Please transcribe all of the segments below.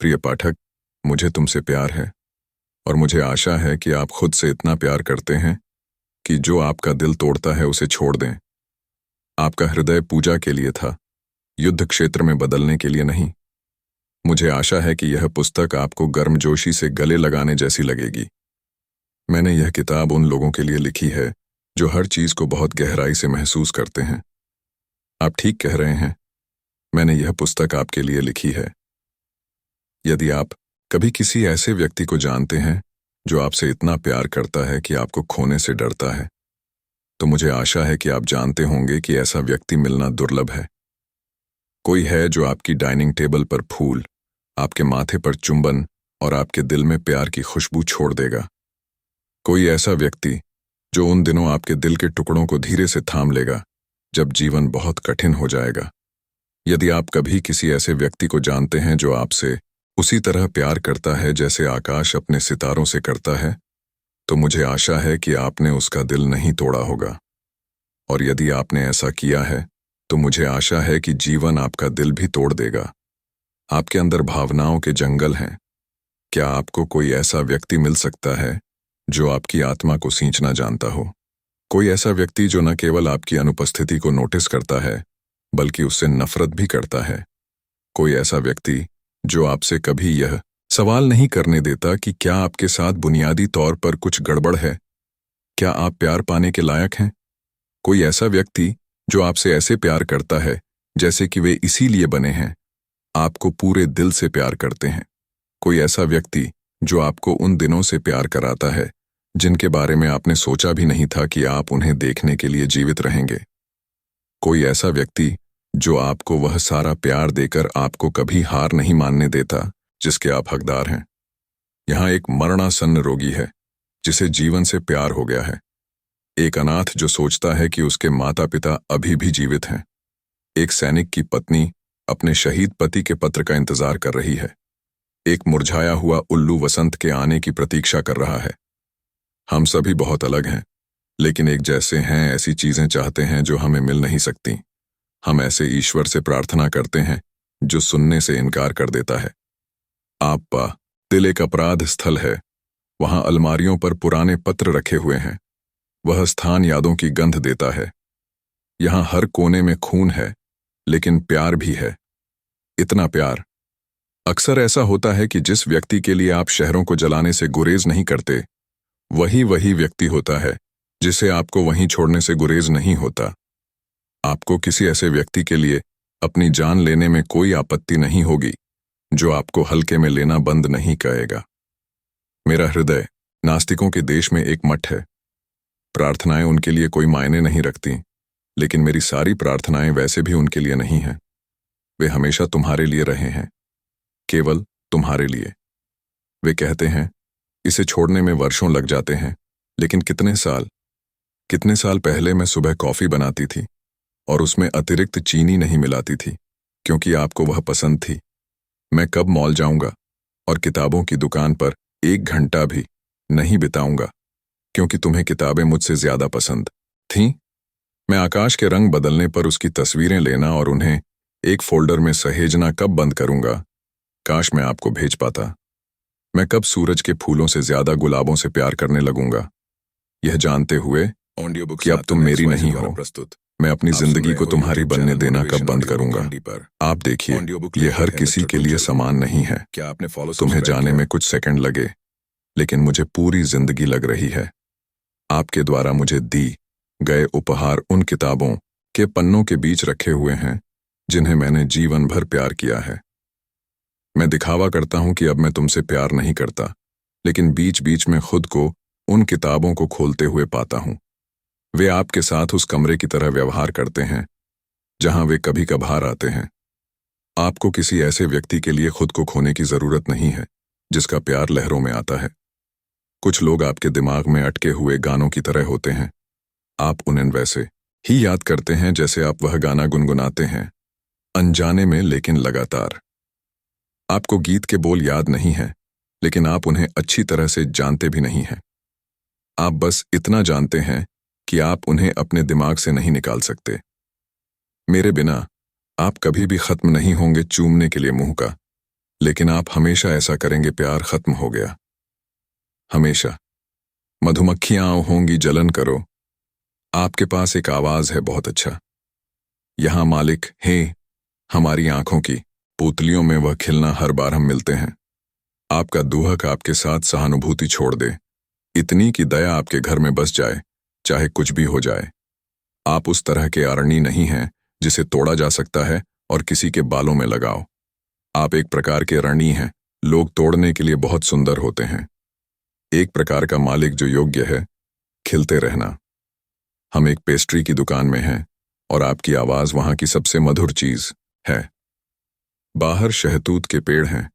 प्रिय पाठक, मुझे तुमसे प्यार है और मुझे आशा है कि आप खुद से इतना प्यार करते हैं कि जो आपका दिल तोड़ता है उसे छोड़ दें। आपका हृदय पूजा के लिए था, युद्ध क्षेत्र में बदलने के लिए नहीं। मुझे आशा है कि यह पुस्तक आपको गर्मजोशी से गले लगाने जैसी लगेगी। मैंने यह किताब उन लोगों के लिए लिखी है जो हर चीज को बहुत गहराई से महसूस करते हैं। आप ठीक कह रहे हैं, मैंने यह पुस्तक आपके लिए लिखी है। यदि आप कभी किसी ऐसे व्यक्ति को जानते हैं जो आपसे इतना प्यार करता है कि आपको खोने से डरता है, तो मुझे आशा है कि आप जानते होंगे कि ऐसा व्यक्ति मिलना दुर्लभ है। कोई है जो आपकी डाइनिंग टेबल पर फूल, आपके माथे पर चुंबन और आपके दिल में प्यार की खुशबू छोड़ देगा। कोई ऐसा व्यक्ति जो उन दिनों आपके दिल के टुकड़ों को धीरे से थाम लेगा जब जीवन बहुत कठिन हो जाएगा। यदि आप कभी किसी ऐसे व्यक्ति को जानते हैं जो आपसे उसी तरह प्यार करता है जैसे आकाश अपने सितारों से करता है, तो मुझे आशा है कि आपने उसका दिल नहीं तोड़ा होगा। और यदि आपने ऐसा किया है, तो मुझे आशा है कि जीवन आपका दिल भी तोड़ देगा। आपके अंदर भावनाओं के जंगल हैं। क्या आपको कोई ऐसा व्यक्ति मिल सकता है जो आपकी आत्मा को सींचना जानता हो? कोई ऐसा व्यक्ति जो न केवल आपकी अनुपस्थिति को नोटिस करता है, बल्कि उससे नफरत भी करता है। कोई ऐसा व्यक्ति जो आपसे कभी यह सवाल नहीं करने देता कि क्या आपके साथ बुनियादी तौर पर कुछ गड़बड़ है, क्या आप प्यार पाने के लायक हैं। कोई ऐसा व्यक्ति जो आपसे ऐसे प्यार करता है जैसे कि वे इसीलिए बने हैं, आपको पूरे दिल से प्यार करते हैं। कोई ऐसा व्यक्ति जो आपको उन दिनों से प्यार कराता है जिनके बारे में आपने सोचा भी नहीं था कि आप उन्हें देखने के लिए जीवित रहेंगे। कोई ऐसा व्यक्ति जो आपको वह सारा प्यार देकर आपको कभी हार नहीं मानने देता जिसके आप हकदार हैं। यहाँ एक मरणासन्न रोगी है जिसे जीवन से प्यार हो गया है। एक अनाथ जो सोचता है कि उसके माता पिता अभी भी जीवित हैं। एक सैनिक की पत्नी अपने शहीद पति के पत्र का इंतजार कर रही है। एक मुरझाया हुआ उल्लू वसंत के आने की प्रतीक्षा कर रहा है। हम सभी बहुत अलग हैं, लेकिन एक जैसे हैं। ऐसी चीजें चाहते हैं जो हमें मिल नहीं सकती। हम ऐसे ईश्वर से प्रार्थना करते हैं जो सुनने से इनकार कर देता है। आपका दिल एक अपराध स्थल है। वहां अलमारियों पर पुराने पत्र रखे हुए हैं। वह स्थान यादों की गंध देता है। यहां हर कोने में खून है, लेकिन प्यार भी है। इतना प्यार। अक्सर ऐसा होता है कि जिस व्यक्ति के लिए आप शहरों को जलाने से गुरेज नहीं करते, वही व्यक्ति होता है जिसे आपको वहीं छोड़ने से गुरेज नहीं होता। आपको किसी ऐसे व्यक्ति के लिए अपनी जान लेने में कोई आपत्ति नहीं होगी जो आपको हल्के में लेना बंद नहीं करेगा। मेरा हृदय नास्तिकों के देश में एक मठ है। प्रार्थनाएं उनके लिए कोई मायने नहीं रखती, लेकिन मेरी सारी प्रार्थनाएं वैसे भी उनके लिए नहीं हैं। वे हमेशा तुम्हारे लिए रहे हैं, केवल तुम्हारे लिए। वे कहते हैं, इसे छोड़ने में वर्षों लग जाते हैं, लेकिन कितने साल पहले मैं सुबह कॉफी बनाती थी और उसमें अतिरिक्त चीनी नहीं मिलाती थी, क्योंकि आपको वह पसंद थी। मैं कब मॉल जाऊंगा और किताबों की दुकान पर 1 घंटा भी नहीं बिताऊंगा, क्योंकि तुम्हें किताबें मुझसे ज्यादा पसंद थीं। मैं आकाश के रंग बदलने पर उसकी तस्वीरें लेना और उन्हें एक फोल्डर में सहेजना कब बंद करूंगा। काश मैं आपको भेज पाता। मैं कब सूरज के फूलों से ज्यादा गुलाबों से प्यार करने लगूंगा, यह जानते हुए कि अब तुम मेरी नहीं हो। मैं अपनी जिंदगी को तुम्हारी बनने देना कब बंद करूंगा। आप देखिए, ये हर किसी के लिए समान नहीं है। तुम्हें जाने में कुछ सेकंड लगे, लेकिन मुझे पूरी जिंदगी लग रही है। आपके द्वारा मुझे दी गए उपहार उन किताबों के पन्नों के बीच रखे हुए हैं जिन्हें मैंने जीवन भर प्यार किया है। मैं दिखावा करता हूं कि अब मैं तुमसे प्यार नहीं करता, लेकिन बीच बीच में खुद को उन किताबों को खोलते हुए पाता हूं। वे आपके साथ उस कमरे की तरह व्यवहार करते हैं जहां वे कभी कभार आते हैं। आपको किसी ऐसे व्यक्ति के लिए खुद को खोने की जरूरत नहीं है जिसका प्यार लहरों में आता है। कुछ लोग आपके दिमाग में अटके हुए गानों की तरह होते हैं। आप उन्हें वैसे ही याद करते हैं जैसे आप वह गाना गुनगुनाते हैं, अनजाने में लेकिन लगातार। आपको गीत के बोल याद नहीं है, लेकिन आप उन्हें अच्छी तरह से जानते भी नहीं हैं। आप बस इतना जानते हैं कि आप उन्हें अपने दिमाग से नहीं निकाल सकते। मेरे बिना आप कभी भी खत्म नहीं होंगे चूमने के लिए मुंह का, लेकिन आप हमेशा ऐसा करेंगे, प्यार खत्म हो गया। हमेशा। मधुमक्खियां होंगी, जलन करो। आपके पास एक आवाज है, बहुत अच्छा। यहां मालिक है, हमारी आंखों की पुतलियों में वह खिलना हर बार हम मिलते हैं। आपका दुहक आपके साथ सहानुभूति छोड़ दे, इतनी कि दया आपके घर में बस जाए, चाहे कुछ भी हो जाए। आप उस तरह के आरणी नहीं हैं जिसे तोड़ा जा सकता है और किसी के बालों में लगाओ। आप एक प्रकार के रणि हैं, लोग तोड़ने के लिए बहुत सुंदर होते हैं। एक प्रकार का मालिक जो योग्य है, खिलते रहना। हम एक पेस्ट्री की दुकान में हैं और आपकी आवाज वहां की सबसे मधुर चीज है। बाहर शहतूत के पेड़ हैं,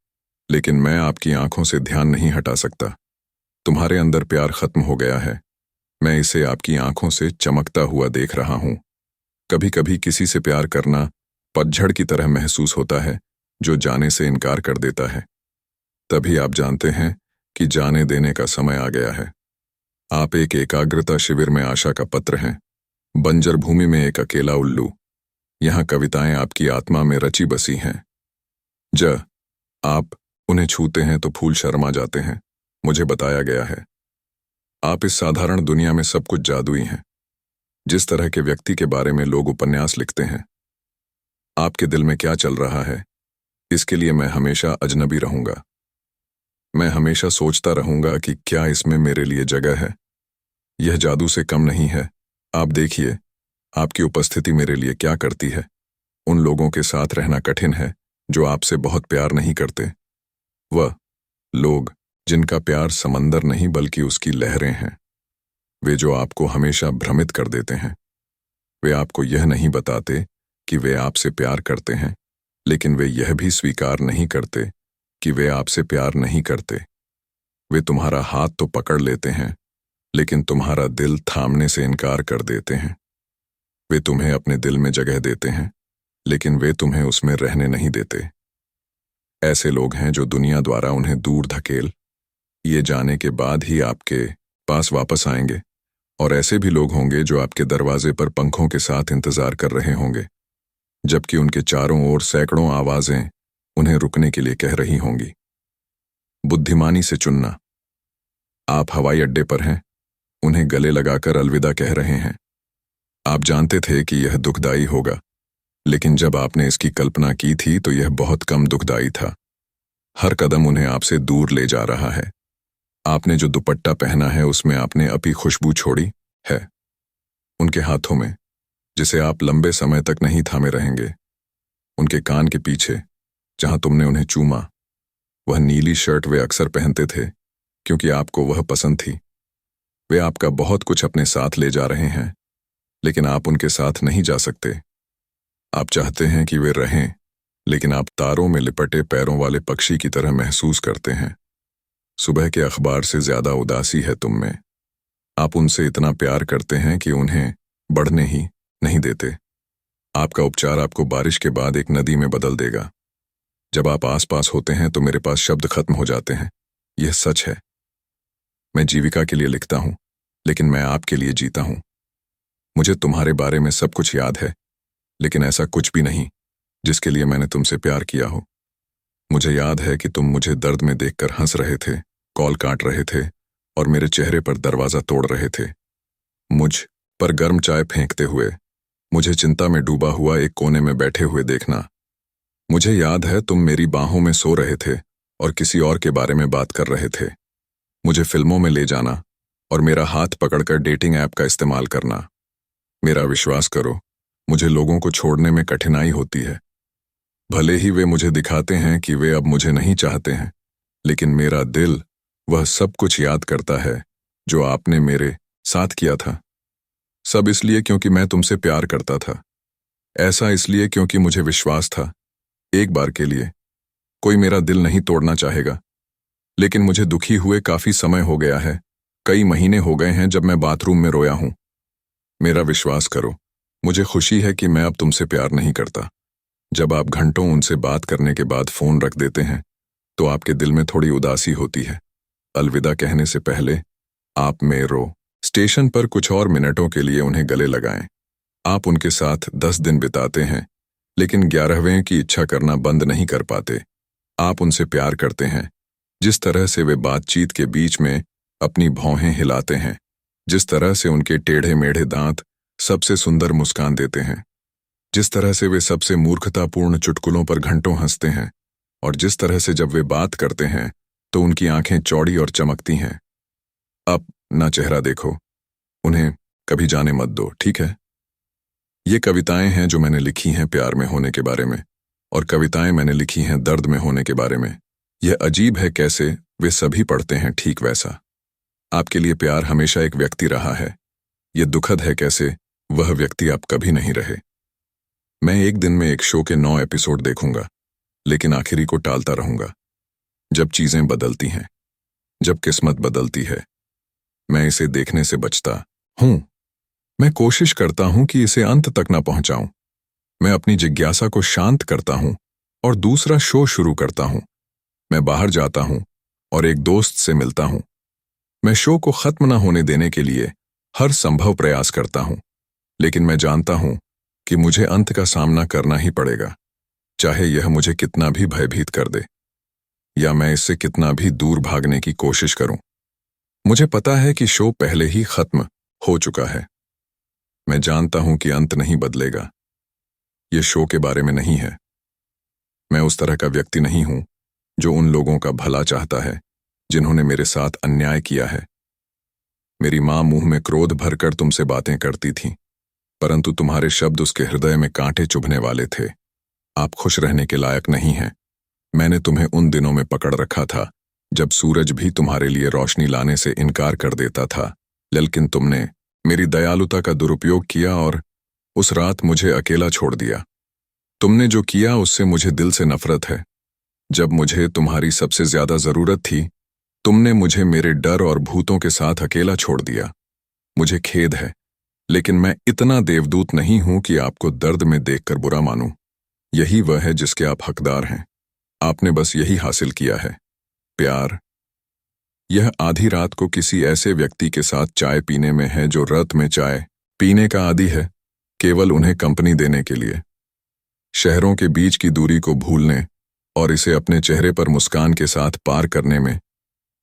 लेकिन मैं आपकी आंखों से ध्यान नहीं हटा सकता। तुम्हारे अंदर प्यार खत्म हो गया है। मैं इसे आपकी आंखों से चमकता हुआ देख रहा हूं। कभी कभी किसी से प्यार करना पतझड़ की तरह महसूस होता है, जो जाने से इनकार कर देता है। तभी आप जानते हैं कि जाने देने का समय आ गया है। आप एक एकाग्रता शिविर में आशा का पत्र हैं, बंजर भूमि में एक अकेला उल्लू। यहां कविताएं आपकी आत्मा में रची बसी हैं। आप उन्हें छूते हैं तो फूल शर्मा जाते हैं, मुझे बताया गया है। आप इस साधारण दुनिया में सब कुछ जादुई हैं, जिस तरह के व्यक्ति के बारे में लोग उपन्यास लिखते हैं। आपके दिल में क्या चल रहा है, इसके लिए मैं हमेशा अजनबी रहूंगा। मैं हमेशा सोचता रहूंगा कि क्या इसमें मेरे लिए जगह है। यह जादू से कम नहीं है। आप देखिए, आपकी उपस्थिति मेरे लिए क्या करती है। उन लोगों के साथ रहना कठिन है जो आपसे बहुत प्यार नहीं करते। वह लोग जिनका प्यार समंदर नहीं बल्कि उसकी लहरें हैं। वे जो आपको हमेशा भ्रमित कर देते हैं। वे आपको यह नहीं बताते कि वे आपसे प्यार करते हैं, लेकिन वे यह भी स्वीकार नहीं करते कि वे आपसे प्यार नहीं करते। वे तुम्हारा हाथ तो पकड़ लेते हैं, लेकिन तुम्हारा दिल थामने से इनकार कर देते हैं। वे तुम्हें अपने दिल में जगह देते हैं, लेकिन वे तुम्हें उसमें रहने नहीं देते। ऐसे लोग हैं जो दुनिया द्वारा उन्हें दूर धकेल ये जाने के बाद ही आपके पास वापस आएंगे, और ऐसे भी लोग होंगे जो आपके दरवाजे पर पंखों के साथ इंतजार कर रहे होंगे, जबकि उनके चारों ओर सैकड़ों आवाजें उन्हें रुकने के लिए कह रही होंगी। बुद्धिमानी से चुनना। आप हवाई अड्डे पर हैं, उन्हें गले लगाकर अलविदा कह रहे हैं। आप जानते थे कि यह दुखदाई होगा, लेकिन जब आपने इसकी कल्पना की थी तो यह बहुत कम दुखदाई था। हर कदम उन्हें आपसे दूर ले जा रहा है। आपने जो दुपट्टा पहना है उसमें आपने अपनी खुशबू छोड़ी है, उनके हाथों में, जिसे आप लंबे समय तक नहीं थामे रहेंगे। उनके कान के पीछे, जहां तुमने उन्हें चूमा। वह नीली शर्ट वे अक्सर पहनते थे क्योंकि आपको वह पसंद थी। वे आपका बहुत कुछ अपने साथ ले जा रहे हैं, लेकिन आप उनके साथ नहीं जा सकते। आप चाहते हैं कि वे रहें, लेकिन आप तारों में लिपटे पैरों वाले पक्षी की तरह महसूस करते हैं। सुबह के अखबार से ज्यादा उदासी है तुम में। आप उनसे इतना प्यार करते हैं कि उन्हें बढ़ने ही नहीं देते। आपका उपचार आपको बारिश के बाद एक नदी में बदल देगा। जब आप आसपास होते हैं तो मेरे पास शब्द खत्म हो जाते हैं। यह सच है। मैं जीविका के लिए लिखता हूं, लेकिन मैं आपके लिए जीता हूं। मुझे तुम्हारे बारे में सब कुछ याद है, लेकिन ऐसा कुछ भी नहीं जिसके लिए मैंने तुमसे प्यार किया हो। मुझे याद है कि तुम मुझे दर्द में देखकर हंस रहे थे, कॉल काट रहे थे और मेरे चेहरे पर दरवाजा तोड़ रहे थे, मुझ पर गर्म चाय फेंकते हुए, मुझे चिंता में डूबा हुआ एक कोने में बैठे हुए देखना। मुझे याद है तुम मेरी बाहों में सो रहे थे और किसी और के बारे में बात कर रहे थे। मुझे फिल्मों में ले जाना और मेरा हाथ पकड़कर डेटिंग ऐप का इस्तेमाल करना। मेरा विश्वास करो, मुझे लोगों को छोड़ने में कठिनाई होती है। भले ही वे मुझे दिखाते हैं कि वे अब मुझे नहीं चाहते हैं, लेकिन मेरा दिल वह सब कुछ याद करता है जो आपने मेरे साथ किया था। सब इसलिए क्योंकि मैं तुमसे प्यार करता था। ऐसा इसलिए क्योंकि मुझे विश्वास था, एक बार के लिए कोई मेरा दिल नहीं तोड़ना चाहेगा। लेकिन मुझे दुखी हुए काफी समय हो गया है। कई महीने हो गए हैं जब मैं बाथरूम में रोया हूं। मेरा विश्वास करो, मुझे खुशी है कि मैं अब तुमसे प्यार नहीं करता। जब आप घंटों उनसे बात करने के बाद फोन रख देते हैं तो आपके दिल में थोड़ी उदासी होती है। अलविदा कहने से पहले आप मेरो स्टेशन पर कुछ और मिनटों के लिए उन्हें गले लगाएं। आप उनके साथ 10 दिन बिताते हैं, लेकिन 11वें की इच्छा करना बंद नहीं कर पाते। आप उनसे प्यार करते हैं, जिस तरह से वे बातचीत के बीच में अपनी भौहें हिलाते हैं, जिस तरह से उनके टेढ़े मेढ़े दांत सबसे सुंदर मुस्कान देते हैं, जिस तरह से वे सबसे मूर्खतापूर्ण चुटकुलों पर घंटों हंसते हैं, और जिस तरह से जब वे बात करते हैं तो उनकी आंखें चौड़ी और चमकती हैं। अपना चेहरा देखो, उन्हें कभी जाने मत दो, ठीक है? ये कविताएं हैं जो मैंने लिखी हैं प्यार में होने के बारे में, और कविताएं मैंने लिखी हैं दर्द में होने के बारे में। यह अजीब है कैसे वे सभी पढ़ते हैं ठीक वैसा। आपके लिए प्यार हमेशा एक व्यक्ति रहा है। यह दुखद है कैसे वह व्यक्ति आप कभी नहीं रहे। मैं एक दिन में एक शो के 9 एपिसोड देखूंगा, लेकिन आखिरी को टालता रहूंगा। जब चीजें बदलती हैं, जब किस्मत बदलती है, मैं इसे देखने से बचता हूं। मैं कोशिश करता हूं कि इसे अंत तक न पहुंचाऊं। मैं अपनी जिज्ञासा को शांत करता हूं और दूसरा शो शुरू करता हूं। मैं बाहर जाता हूं और एक दोस्त से मिलता हूं। मैं शो को खत्म न होने देने के लिए हर संभव प्रयास करता हूं, लेकिन मैं जानता हूं कि मुझे अंत का सामना करना ही पड़ेगा, चाहे यह मुझे कितना भी भयभीत कर दे या मैं इससे कितना भी दूर भागने की कोशिश करूं। मुझे पता है कि शो पहले ही खत्म हो चुका है। मैं जानता हूं कि अंत नहीं बदलेगा। यह शो के बारे में नहीं है। मैं उस तरह का व्यक्ति नहीं हूं जो उन लोगों का भला चाहता है जिन्होंने मेरे साथ अन्याय किया है। मेरी मां मुंह में क्रोध भरकर तुमसे बातें करती थी, परंतु तुम्हारे शब्द उसके हृदय में कांटे चुभने वाले थे। आप खुश रहने के लायक नहीं हैं। मैंने तुम्हें उन दिनों में पकड़ रखा था जब सूरज भी तुम्हारे लिए रोशनी लाने से इनकार कर देता था, लेकिन तुमने मेरी दयालुता का दुरुपयोग किया और उस रात मुझे अकेला छोड़ दिया। तुमने जो किया उससे मुझे दिल से नफरत है। जब मुझे तुम्हारी सबसे ज्यादा जरूरत थी, तुमने मुझे मेरे डर और भूतों के साथ अकेला छोड़ दिया। मुझे खेद है, लेकिन मैं इतना देवदूत नहीं हूं कि आपको दर्द में देखकर बुरा मानूं। यही वह है जिसके आप हकदार हैं। आपने बस यही हासिल किया है, प्यार। यह आधी रात को किसी ऐसे व्यक्ति के साथ चाय पीने में है जो रात में चाय पीने का आदी है, केवल उन्हें कंपनी देने के लिए। शहरों के बीच की दूरी को भूलने और इसे अपने चेहरे पर मुस्कान के साथ पार करने में,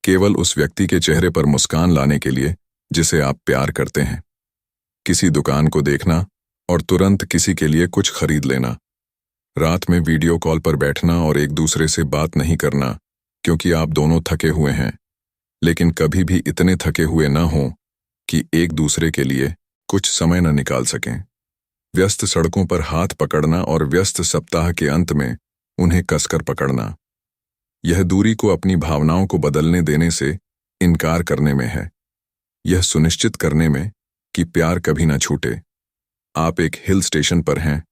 केवल उस व्यक्ति के चेहरे पर मुस्कान लाने के लिए जिसे आप प्यार करते हैं। किसी दुकान को देखना और तुरंत किसी के लिए कुछ खरीद लेना। रात में वीडियो कॉल पर बैठना और एक दूसरे से बात नहीं करना क्योंकि आप दोनों थके हुए हैं, लेकिन कभी भी इतने थके हुए न हों कि एक दूसरे के लिए कुछ समय न निकाल सकें। व्यस्त सड़कों पर हाथ पकड़ना और व्यस्त सप्ताह के अंत में उन्हें कसकर पकड़ना। यह दूरी को अपनी भावनाओं को बदलने देने से इनकार करने में है, यह सुनिश्चित करने में कि प्यार कभी न छूटे। आप एक हिल स्टेशन पर हैं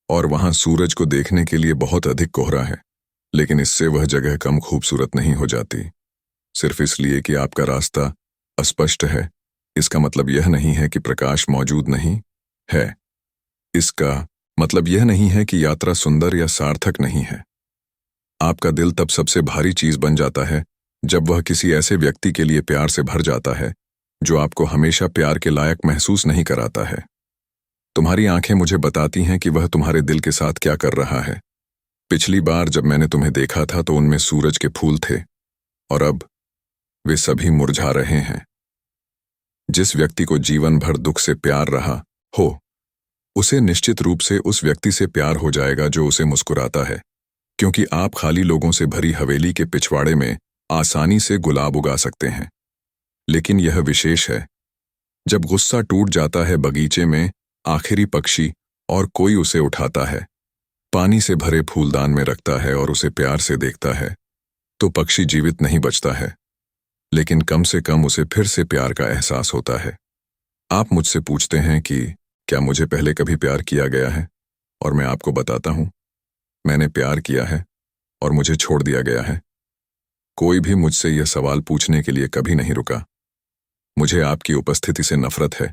और वहां सूरज को देखने के लिए बहुत अधिक कोहरा है, लेकिन इससे वह जगह कम खूबसूरत नहीं हो जाती। सिर्फ इसलिए कि आपका रास्ता अस्पष्ट है, इसका मतलब यह नहीं है कि प्रकाश मौजूद नहीं है। इसका मतलब यह नहीं है कि यात्रा सुंदर या सार्थक नहीं है। आपका दिल तब सबसे भारी चीज बन जाता है जब वह किसी ऐसे व्यक्ति के लिए प्यार से भर जाता है जो आपको हमेशा प्यार के लायक महसूस नहीं कराता है। तुम्हारी आंखें मुझे बताती हैं कि वह तुम्हारे दिल के साथ क्या कर रहा है। पिछली बार जब मैंने तुम्हें देखा था तो उनमें सूरज के फूल थे, और अब वे सभी मुरझा रहे हैं। जिस व्यक्ति को जीवन भर दुख से प्यार रहा हो, उसे निश्चित रूप से उस व्यक्ति से प्यार हो जाएगा जो उसे मुस्कुराता है, क्योंकि आप खाली लोगों से भरी हवेली के पिछवाड़े में आसानी से गुलाब उगा सकते हैं। लेकिन यह विशेष है जब गुस्सा टूट जाता है बगीचे में आखिरी पक्षी और कोई उसे उठाता है, पानी से भरे फूलदान में रखता है और उसे प्यार से देखता है, तो पक्षी जीवित नहीं बचता है, लेकिन कम से कम उसे फिर से प्यार का एहसास होता है। आप मुझसे पूछते हैं कि क्या मुझे पहले कभी प्यार किया गया है, और मैं आपको बताता हूं, मैंने प्यार किया है और मुझे छोड़ दिया गया है। कोई भी मुझसे यह सवाल पूछने के लिए कभी नहीं रुका। मुझे आपकी उपस्थिति से नफरत है।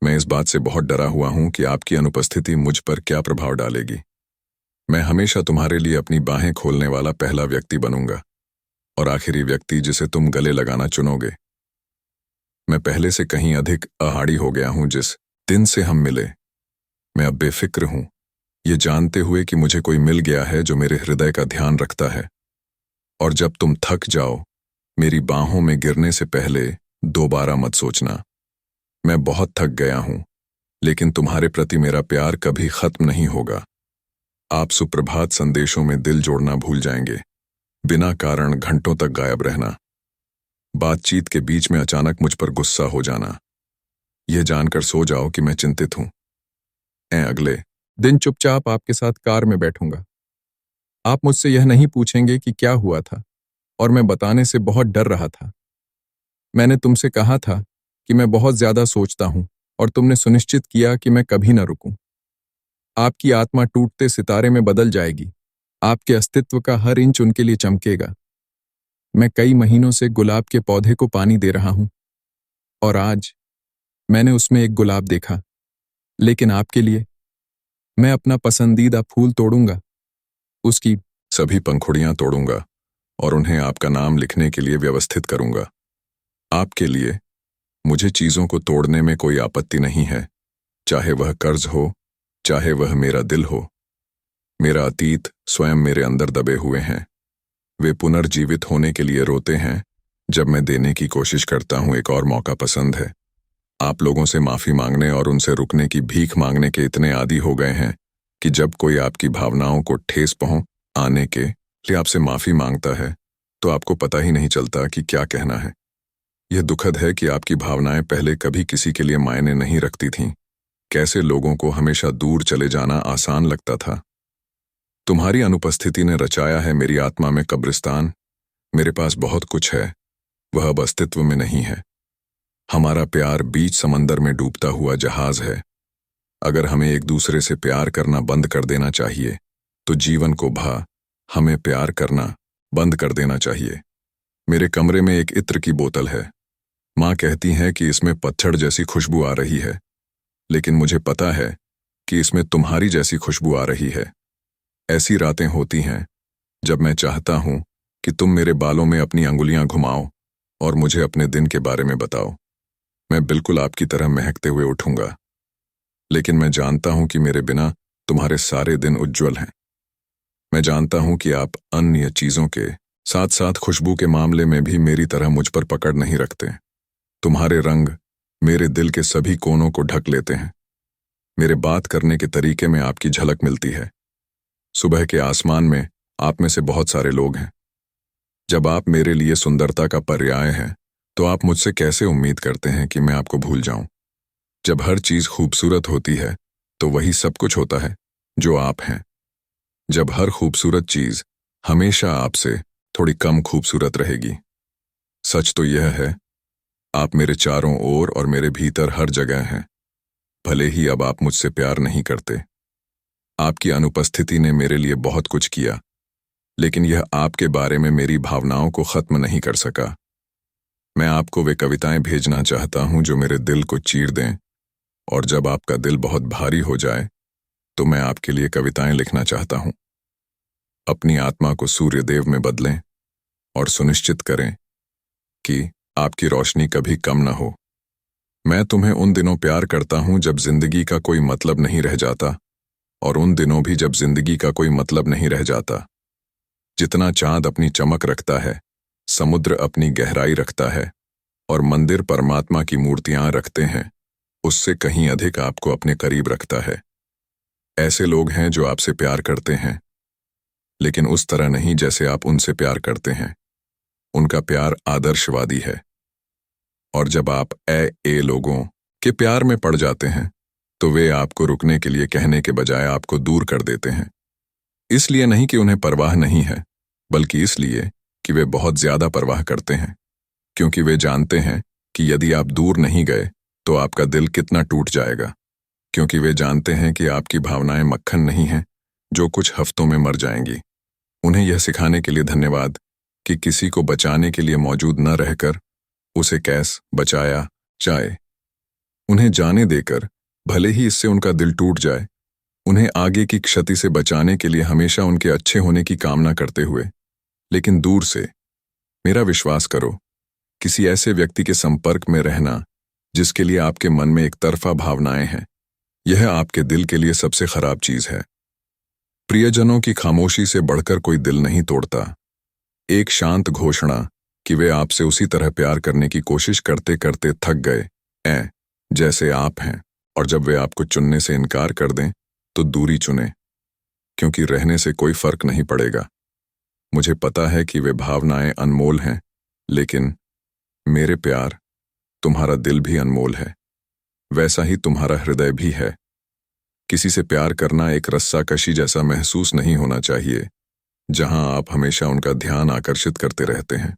मैं इस बात से बहुत डरा हुआ हूं कि आपकी अनुपस्थिति मुझ पर क्या प्रभाव डालेगी। मैं हमेशा तुम्हारे लिए अपनी बाहें खोलने वाला पहला व्यक्ति बनूंगा और आखिरी व्यक्ति जिसे तुम गले लगाना चुनोगे। मैं पहले से कहीं अधिक आहाड़ी हो गया हूं जिस दिन से हम मिले। मैं अब बेफिक्र हूं, ये जानते हुए कि मुझे कोई मिल गया है जो मेरे हृदय का ध्यान रखता है और जब तुम थक जाओ, मेरी बाहों में गिरने से पहले दोबारा मत सोचना। मैं बहुत थक गया हूं, लेकिन तुम्हारे प्रति मेरा प्यार कभी खत्म नहीं होगा। आप सुप्रभात संदेशों में दिल जोड़ना भूल जाएंगे, बिना कारण घंटों तक गायब रहना, बातचीत के बीच में अचानक मुझ पर गुस्सा हो जाना, यह जानकर सो जाओ कि मैं चिंतित हूं। अगले दिन चुपचाप आपके साथ कार में बैठूंगा। आप मुझसे यह नहीं पूछेंगे कि क्या हुआ था, और मैं बताने से बहुत डर रहा था। मैंने तुमसे कहा था कि मैं बहुत ज्यादा सोचता हूं, और तुमने सुनिश्चित किया कि मैं कभी न रुकूं। आपकी आत्मा टूटते सितारे में बदल जाएगी। आपके अस्तित्व का हर इंच उनके लिए चमकेगा। मैं कई महीनों से गुलाब के पौधे को पानी दे रहा हूं, और आज मैंने उसमें एक गुलाब देखा। लेकिन आपके लिए मैं अपना पसंदीदा फूल तोड़ूंगा, उसकी सभी पंखुड़ियां तोड़ूंगा और उन्हें आपका नाम लिखने के लिए व्यवस्थित करूंगा। आपके लिए मुझे चीजों को तोड़ने में कोई आपत्ति नहीं है, चाहे वह कर्ज हो, चाहे वह मेरा दिल हो। मेरा अतीत स्वयं मेरे अंदर दबे हुए हैं। वे पुनर्जीवित होने के लिए रोते हैं जब मैं देने की कोशिश करता हूं। एक और मौका पसंद है। आप लोगों से माफी मांगने और उनसे रुकने की भीख मांगने के इतने आदी हो गए हैं कि जब कोई आपकी भावनाओं को ठेस पहुंच आने के लिए आपसे माफी मांगता है, तो आपको पता ही नहीं चलता कि क्या कहना है। यह दुखद है कि आपकी भावनाएं पहले कभी किसी के लिए मायने नहीं रखती थीं। कैसे लोगों को हमेशा दूर चले जाना आसान लगता था। तुम्हारी अनुपस्थिति ने रचाया है मेरी आत्मा में कब्रिस्तान। मेरे पास बहुत कुछ है, वह अब अस्तित्व में नहीं है। हमारा प्यार बीच समंदर में डूबता हुआ जहाज है। अगर हमें एक दूसरे से प्यार करना बंद कर देना चाहिए, तो जीवन को हमें प्यार करना बंद कर देना चाहिए। मेरे कमरे में एक इत्र की बोतल है। माँ कहती है कि इसमें पतझड़ जैसी खुशबू आ रही है, लेकिन मुझे पता है कि इसमें तुम्हारी जैसी खुशबू आ रही है। ऐसी रातें होती हैं जब मैं चाहता हूं कि तुम मेरे बालों में अपनी अंगुलियां घुमाओ और मुझे अपने दिन के बारे में बताओ। मैं बिल्कुल आपकी तरह महकते हुए उठूंगा, लेकिन मैं जानता हूं कि मेरे बिना तुम्हारे सारे दिन उज्जवल हैं। मैं जानता हूं कि आप अन्य चीजों के साथ साथ खुशबू के मामले में भी मेरी तरह मुझ पर पकड़ नहीं रखते। तुम्हारे रंग मेरे दिल के सभी कोनों को ढक लेते हैं। मेरे बात करने के तरीके में आपकी झलक मिलती है। सुबह के आसमान में आप में से बहुत सारे लोग हैं। जब आप मेरे लिए सुंदरता का पर्याय हैं, तो आप मुझसे कैसे उम्मीद करते हैं कि मैं आपको भूल जाऊं? जब हर चीज खूबसूरत होती है, तो वही सब कुछ होता है जो आप हैं। जब हर खूबसूरत चीज हमेशा आपसे थोड़ी कम खूबसूरत रहेगी। सच तो यह है, आप मेरे चारों ओर और मेरे भीतर हर जगह हैं। भले ही अब आप मुझसे प्यार नहीं करते। आपकी अनुपस्थिति ने मेरे लिए बहुत कुछ किया, लेकिन यह आपके बारे में मेरी भावनाओं को खत्म नहीं कर सका। मैं आपको वे कविताएं भेजना चाहता हूं जो मेरे दिल को चीर दें, और जब आपका दिल बहुत भारी हो जाए, तो मैं आपके लिए कविताएं लिखना चाहता हूं। अपनी आत्मा को सूर्यदेव में बदलें और सुनिश्चित करें कि आपकी रोशनी कभी कम न हो। मैं तुम्हें उन दिनों प्यार करता हूं जब जिंदगी का कोई मतलब नहीं रह जाता, और उन दिनों भी जब जिंदगी का कोई मतलब नहीं रह जाता। जितना चांद अपनी चमक रखता है, समुद्र अपनी गहराई रखता है, और मंदिर परमात्मा की मूर्तियां रखते हैं, उससे कहीं अधिक आपको अपने करीब रखता है। ऐसे लोग हैं जो आपसे प्यार करते हैं, लेकिन उस तरह नहीं जैसे आप उनसे प्यार करते हैं। उनका प्यार आदर्शवादी है, और जब आप ए लोगों के प्यार में पड़ जाते हैं, तो वे आपको रुकने के लिए कहने के बजाय आपको दूर कर देते हैं। इसलिए नहीं कि उन्हें परवाह नहीं है, बल्कि इसलिए कि वे बहुत ज्यादा परवाह करते हैं, क्योंकि वे जानते हैं कि यदि आप दूर नहीं गए तो आपका दिल कितना टूट जाएगा। क्योंकि वे जानते हैं कि आपकी भावनाएं मक्खन नहीं हैं जो कुछ हफ्तों में मर जाएंगी। उन्हें यह सिखाने के लिए धन्यवाद कि किसी को बचाने के लिए मौजूद न रहकर उसे कैसे बचाया जाए। उन्हें जाने देकर भले ही इससे उनका दिल टूट जाए, उन्हें आगे की क्षति से बचाने के लिए हमेशा उनके अच्छे होने की कामना करते हुए, लेकिन दूर से। मेरा विश्वास करो, किसी ऐसे व्यक्ति के संपर्क में रहना जिसके लिए आपके मन में एक तरफा भावनाएं हैं, यह आपके दिल के लिए सबसे खराब चीज है। प्रियजनों की खामोशी से बढ़कर कोई दिल नहीं तोड़ता। एक शांत घोषणा कि वे आपसे उसी तरह प्यार करने की कोशिश करते करते थक गए जैसे आप हैं, और जब वे आपको चुनने से इनकार कर दें तो दूरी चुनें, क्योंकि रहने से कोई फर्क नहीं पड़ेगा। मुझे पता है कि वे भावनाएं अनमोल हैं, लेकिन मेरे प्यार, तुम्हारा दिल भी अनमोल है, वैसा ही तुम्हारा हृदय भी है। किसी से प्यार करना एक रस्साकशी जैसा महसूस नहीं होना चाहिए, जहां आप हमेशा उनका ध्यान आकर्षित करते रहते हैं।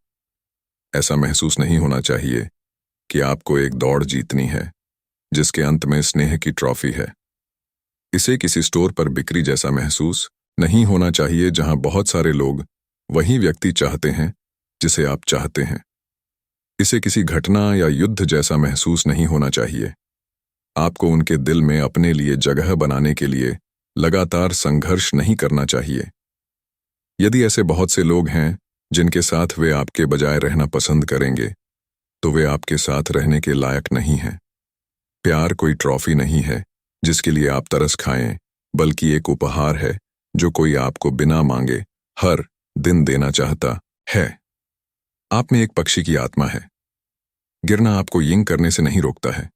ऐसा महसूस नहीं होना चाहिए कि आपको एक दौड़ जीतनी है जिसके अंत में स्नेह की ट्रॉफी है। इसे किसी स्टोर पर बिक्री जैसा महसूस नहीं होना चाहिए जहां बहुत सारे लोग वही व्यक्ति चाहते हैं जिसे आप चाहते हैं। इसे किसी घटना या युद्ध जैसा महसूस नहीं होना चाहिए। आपको उनके दिल में अपने लिए जगह बनाने के लिए लगातार संघर्ष नहीं करना चाहिए। यदि ऐसे बहुत से लोग हैं जिनके साथ वे आपके बजाय रहना पसंद करेंगे, तो वे आपके साथ रहने के लायक नहीं हैं। प्यार कोई ट्रॉफी नहीं है जिसके लिए आप तरस खाएं, बल्कि एक उपहार है जो कोई आपको बिना मांगे हर दिन देना चाहता है। आप में एक पक्षी की आत्मा है। गिरना आपको यिंग करने से नहीं रोकता है,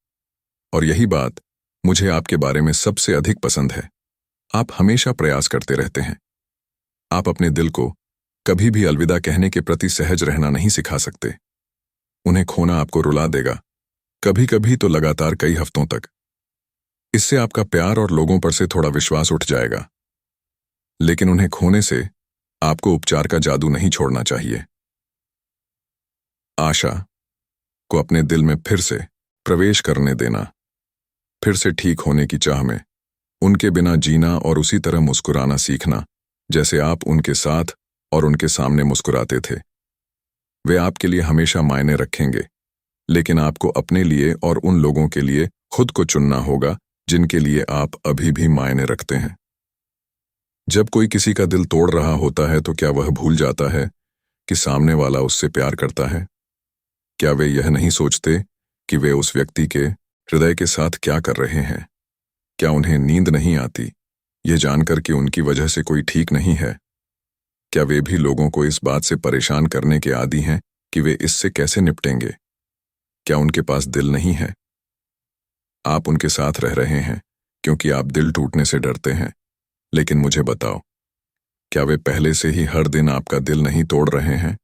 और यही बात मुझे आपके बारे में सबसे अधिक पसंद है। आप हमेशा प्रयास करते रहते हैं। आप अपने दिल को कभी भी अलविदा कहने के प्रति सहज रहना नहीं सिखा सकते। उन्हें खोना आपको रुला देगा, कभी कभी तो लगातार कई हफ्तों तक। इससे आपका प्यार और लोगों पर से थोड़ा विश्वास उठ जाएगा, लेकिन उन्हें खोने से आपको उपचार का जादू नहीं छोड़ना चाहिए। आशा को अपने दिल में फिर से प्रवेश करने देना, फिर से ठीक होने की चाह में उनके बिना जीना और उसी तरह मुस्कुराना सीखना जैसे आप उनके साथ और उनके सामने मुस्कुराते थे। वे आपके लिए हमेशा मायने रखेंगे, लेकिन आपको अपने लिए और उन लोगों के लिए खुद को चुनना होगा जिनके लिए आप अभी भी मायने रखते हैं। जब कोई किसी का दिल तोड़ रहा होता है तो क्या वह भूल जाता है कि सामने वाला उससे प्यार करता है? क्या वे यह नहीं सोचते कि वे उस व्यक्ति के हृदय के साथ क्या कर रहे हैं? क्या उन्हें नींद नहीं आती ये जानकर कि उनकी वजह से कोई ठीक नहीं है? क्या वे भी लोगों को इस बात से परेशान करने के आदी हैं कि वे इससे कैसे निपटेंगे? क्या उनके पास दिल नहीं है? आप उनके साथ रह रहे हैं क्योंकि आप दिल टूटने से डरते हैं, लेकिन मुझे बताओ, क्या वे पहले से ही हर दिन आपका दिल नहीं तोड़ रहे हैं?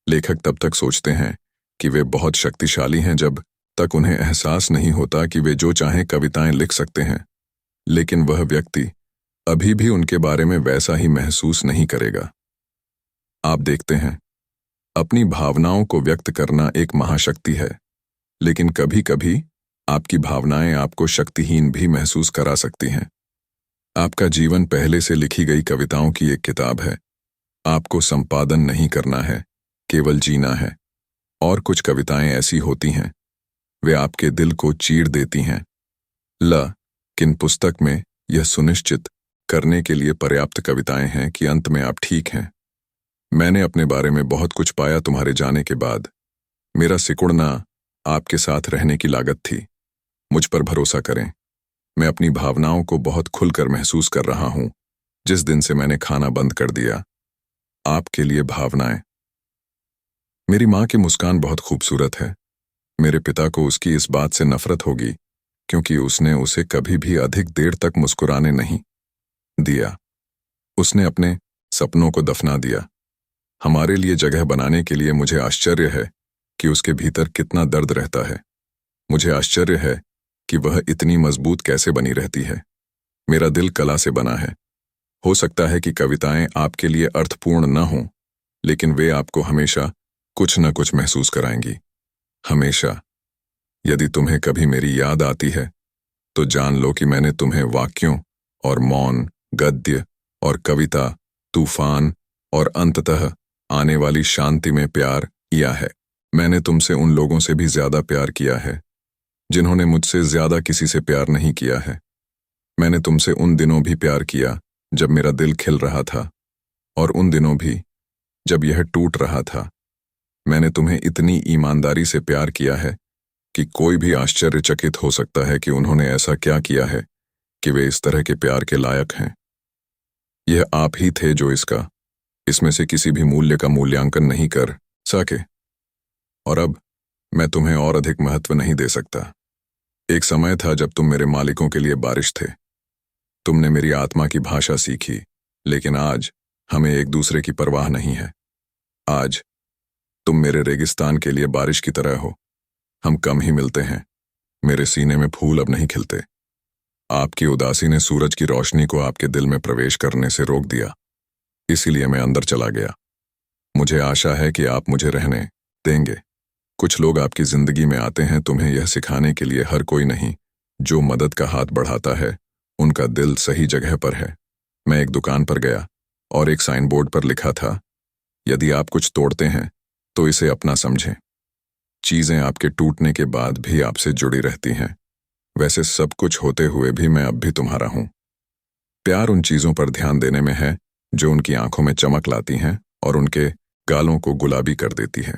लेखक तब तक सोचते हैं कि वे बहुत शक्तिशाली हैं जब तक उन्हें एहसास नहीं होता कि वे जो चाहें कविताएं लिख सकते हैं, लेकिन वह व्यक्ति अभी भी उनके बारे में वैसा ही महसूस नहीं करेगा। आप देखते हैं, अपनी भावनाओं को व्यक्त करना एक महाशक्ति है, लेकिन कभी कभी आपकी भावनाएं आपको शक्तिहीन भी महसूस करा सकती हैं। आपका जीवन पहले से लिखी गई कविताओं की एक किताब है। आपको संपादन नहीं करना है, केवल जीना है। और कुछ कविताएं ऐसी होती हैं, वे आपके दिल को चीर देती हैं, लेकिन पुस्तक में यह सुनिश्चित करने के लिए पर्याप्त कविताएं हैं कि अंत में आप ठीक हैं। मैंने अपने बारे में बहुत कुछ पाया तुम्हारे जाने के बाद। मेरा सिकुड़ना आपके साथ रहने की लागत थी। मुझ पर भरोसा करें, मैं अपनी भावनाओं को बहुत खुलकर महसूस कर रहा हूं जिस दिन से मैंने खाना बंद कर दिया। आपके लिए भावनाएं। मेरी मां की मुस्कान बहुत खूबसूरत है। मेरे पिता को उसकी इस बात से नफरत होगी क्योंकि उसने उसे कभी भी अधिक देर तक मुस्कुराने नहीं दिया। उसने अपने सपनों को दफना दिया। हमारे लिए जगह बनाने के लिए मुझे आश्चर्य है कि उसके भीतर कितना दर्द रहता है। मुझे आश्चर्य है कि वह इतनी मजबूत कैसे बनी रहती है। मेरा दिल कला से बना है। हो सकता है कि कविताएं आपके लिए अर्थपूर्ण न हों, लेकिन वे आपको हमेशा कुछ न कुछ महसूस कराएंगी। हमेशा। यदि तुम्हें कभी मेरी याद आती है तो जान लो कि मैंने तुम्हें वाक्यों और मौन, गद्य और कविता, तूफान और अंततः आने वाली शांति में प्यार किया है। मैंने तुमसे उन लोगों से भी ज्यादा प्यार किया है जिन्होंने मुझसे ज्यादा किसी से प्यार नहीं किया है। मैंने तुमसे उन दिनों भी प्यार किया जब मेरा दिल खिल रहा था, और उन दिनों भी जब यह टूट रहा था। मैंने तुम्हें इतनी ईमानदारी से प्यार किया है कि कोई भी आश्चर्यचकित हो सकता है कि उन्होंने ऐसा क्या किया है कि वे इस तरह के प्यार के लायक हैं। यह आप ही थे जो इसका इसमें से किसी भी मूल्य का मूल्यांकन नहीं कर सके। और अब मैं तुम्हें और अधिक महत्व नहीं दे सकता। एक समय था जब तुम मेरे मालिकों के लिए बारिश थे। तुमने मेरी आत्मा की भाषा सीखी, लेकिन आज हमें एक दूसरे की परवाह नहीं है। आज तुम मेरे रेगिस्तान के लिए बारिश की तरह हो। हम कम ही मिलते हैं। मेरे सीने में फूल अब नहीं खिलते। आपकी उदासी ने सूरज की रोशनी को आपके दिल में प्रवेश करने से रोक दिया, इसीलिए मैं अंदर चला गया। मुझे आशा है कि आप मुझे रहने देंगे। कुछ लोग आपकी जिंदगी में आते हैं तुम्हें यह सिखाने के लिए हर कोई नहीं। जो मदद का हाथ बढ़ाता है उनका दिल सही जगह पर है। मैं एक दुकान पर गया और एक साइन बोर्ड पर लिखा था, यदि आप कुछ तोड़ते हैं तो इसे अपना समझें। चीजें आपके टूटने के बाद भी आपसे जुड़ी रहती हैं। वैसे सब कुछ होते हुए भी मैं अब भी तुम्हारा हूं। प्यार उन चीजों पर ध्यान देने में है जो उनकी आंखों में चमक लाती हैं और उनके गालों को गुलाबी कर देती है।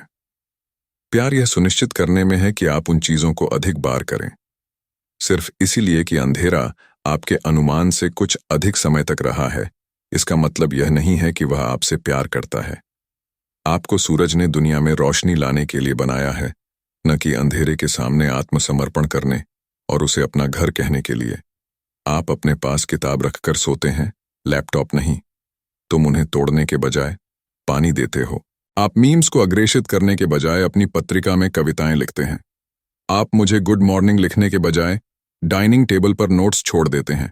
प्यार यह सुनिश्चित करने में है कि आप उन चीजों को अधिक बार करें, सिर्फ इसीलिए कि अंधेरा आपके अनुमान से कुछ अधिक समय तक रहा है। इसका मतलब यह नहीं है कि वह आपसे प्यार करता है। आपको सूरज ने दुनिया में रोशनी लाने के लिए बनाया है, न कि अंधेरे के सामने आत्मसमर्पण करने और उसे अपना घर कहने के लिए। आप अपने पास किताब रखकर सोते हैं, लैपटॉप नहीं। तुम उन्हें तोड़ने के बजाय पानी देते हो। आप मीम्स को अग्रेषित करने के बजाय अपनी पत्रिका में कविताएं लिखते हैं। आप मुझे गुड मॉर्निंग लिखने के बजाय डाइनिंग टेबल पर नोट्स छोड़ देते हैं।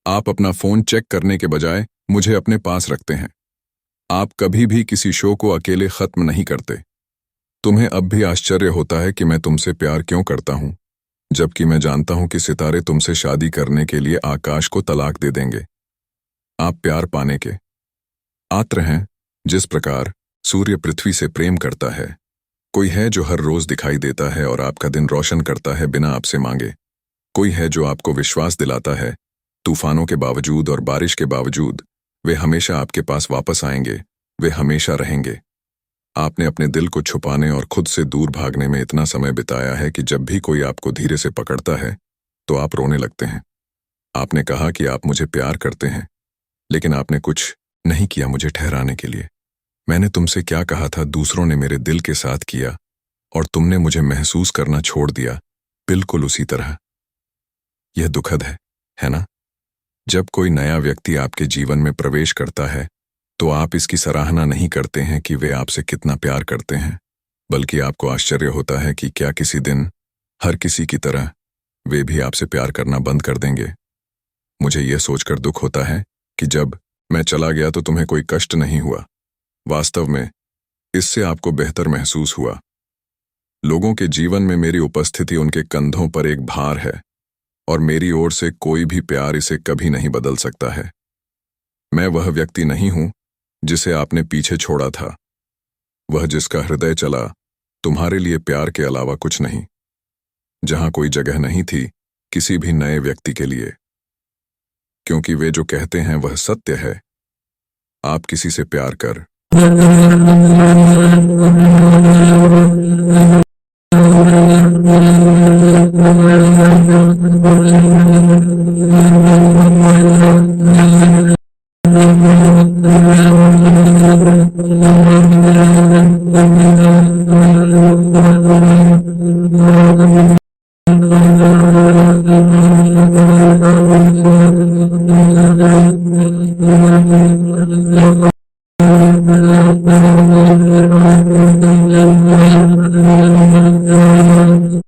आप अपना फोन चेक करने के बजाय मुझे अपने पास रखते हैं। आप कभी भी किसी शो को अकेले खत्म नहीं करते। तुम्हें अब भी आश्चर्य होता है कि मैं तुमसे प्यार क्यों करता हूं, जबकि मैं जानता हूं कि सितारे तुमसे शादी करने के लिए आकाश को तलाक दे देंगे। आप प्यार पाने के आत्र हैं, जिस प्रकार सूर्य पृथ्वी से प्रेम करता है। कोई है जो हर रोज दिखाई देता है और आपका दिन रोशन करता है बिना आपसे मांगे। कोई है जो आपको विश्वास दिलाता है, तूफानों के बावजूद और बारिश के बावजूद वे हमेशा आपके पास वापस आएंगे, वे हमेशा रहेंगे। आपने अपने दिल को छुपाने और खुद से दूर भागने में इतना समय बिताया है कि जब भी कोई आपको धीरे से पकड़ता है तो आप रोने लगते हैं। आपने कहा कि आप मुझे प्यार करते हैं, लेकिन आपने कुछ नहीं किया मुझे ठहराने के लिए। मैंने तुमसे क्या कहा था दूसरों ने मेरे दिल के साथ किया, और तुमने मुझे महसूस करना छोड़ दिया, बिल्कुल उसी तरह। यह दुखद है ना? जब कोई नया व्यक्ति आपके जीवन में प्रवेश करता है तो आप इसकी सराहना नहीं करते हैं कि वे आपसे कितना प्यार करते हैं, बल्कि आपको आश्चर्य होता है कि क्या किसी दिन हर किसी की तरह वे भी आपसे प्यार करना बंद कर देंगे। मुझे यह सोचकर दुख होता है कि जब मैं चला गया तो तुम्हें कोई कष्ट नहीं हुआ। वास्तव में इससे आपको बेहतर महसूस हुआ। लोगों के जीवन में मेरी उपस्थिति उनके कंधों पर एक भार है, और मेरी ओर से कोई भी प्यार इसे कभी नहीं बदल सकता है। मैं वह व्यक्ति नहीं हूं जिसे आपने पीछे छोड़ा था, वह जिसका हृदय चला तुम्हारे लिए प्यार के अलावा कुछ नहीं, जहां कोई जगह नहीं थी किसी भी नए व्यक्ति के लिए। क्योंकि वे जो कहते हैं वह सत्य है। आप किसी से प्यार कर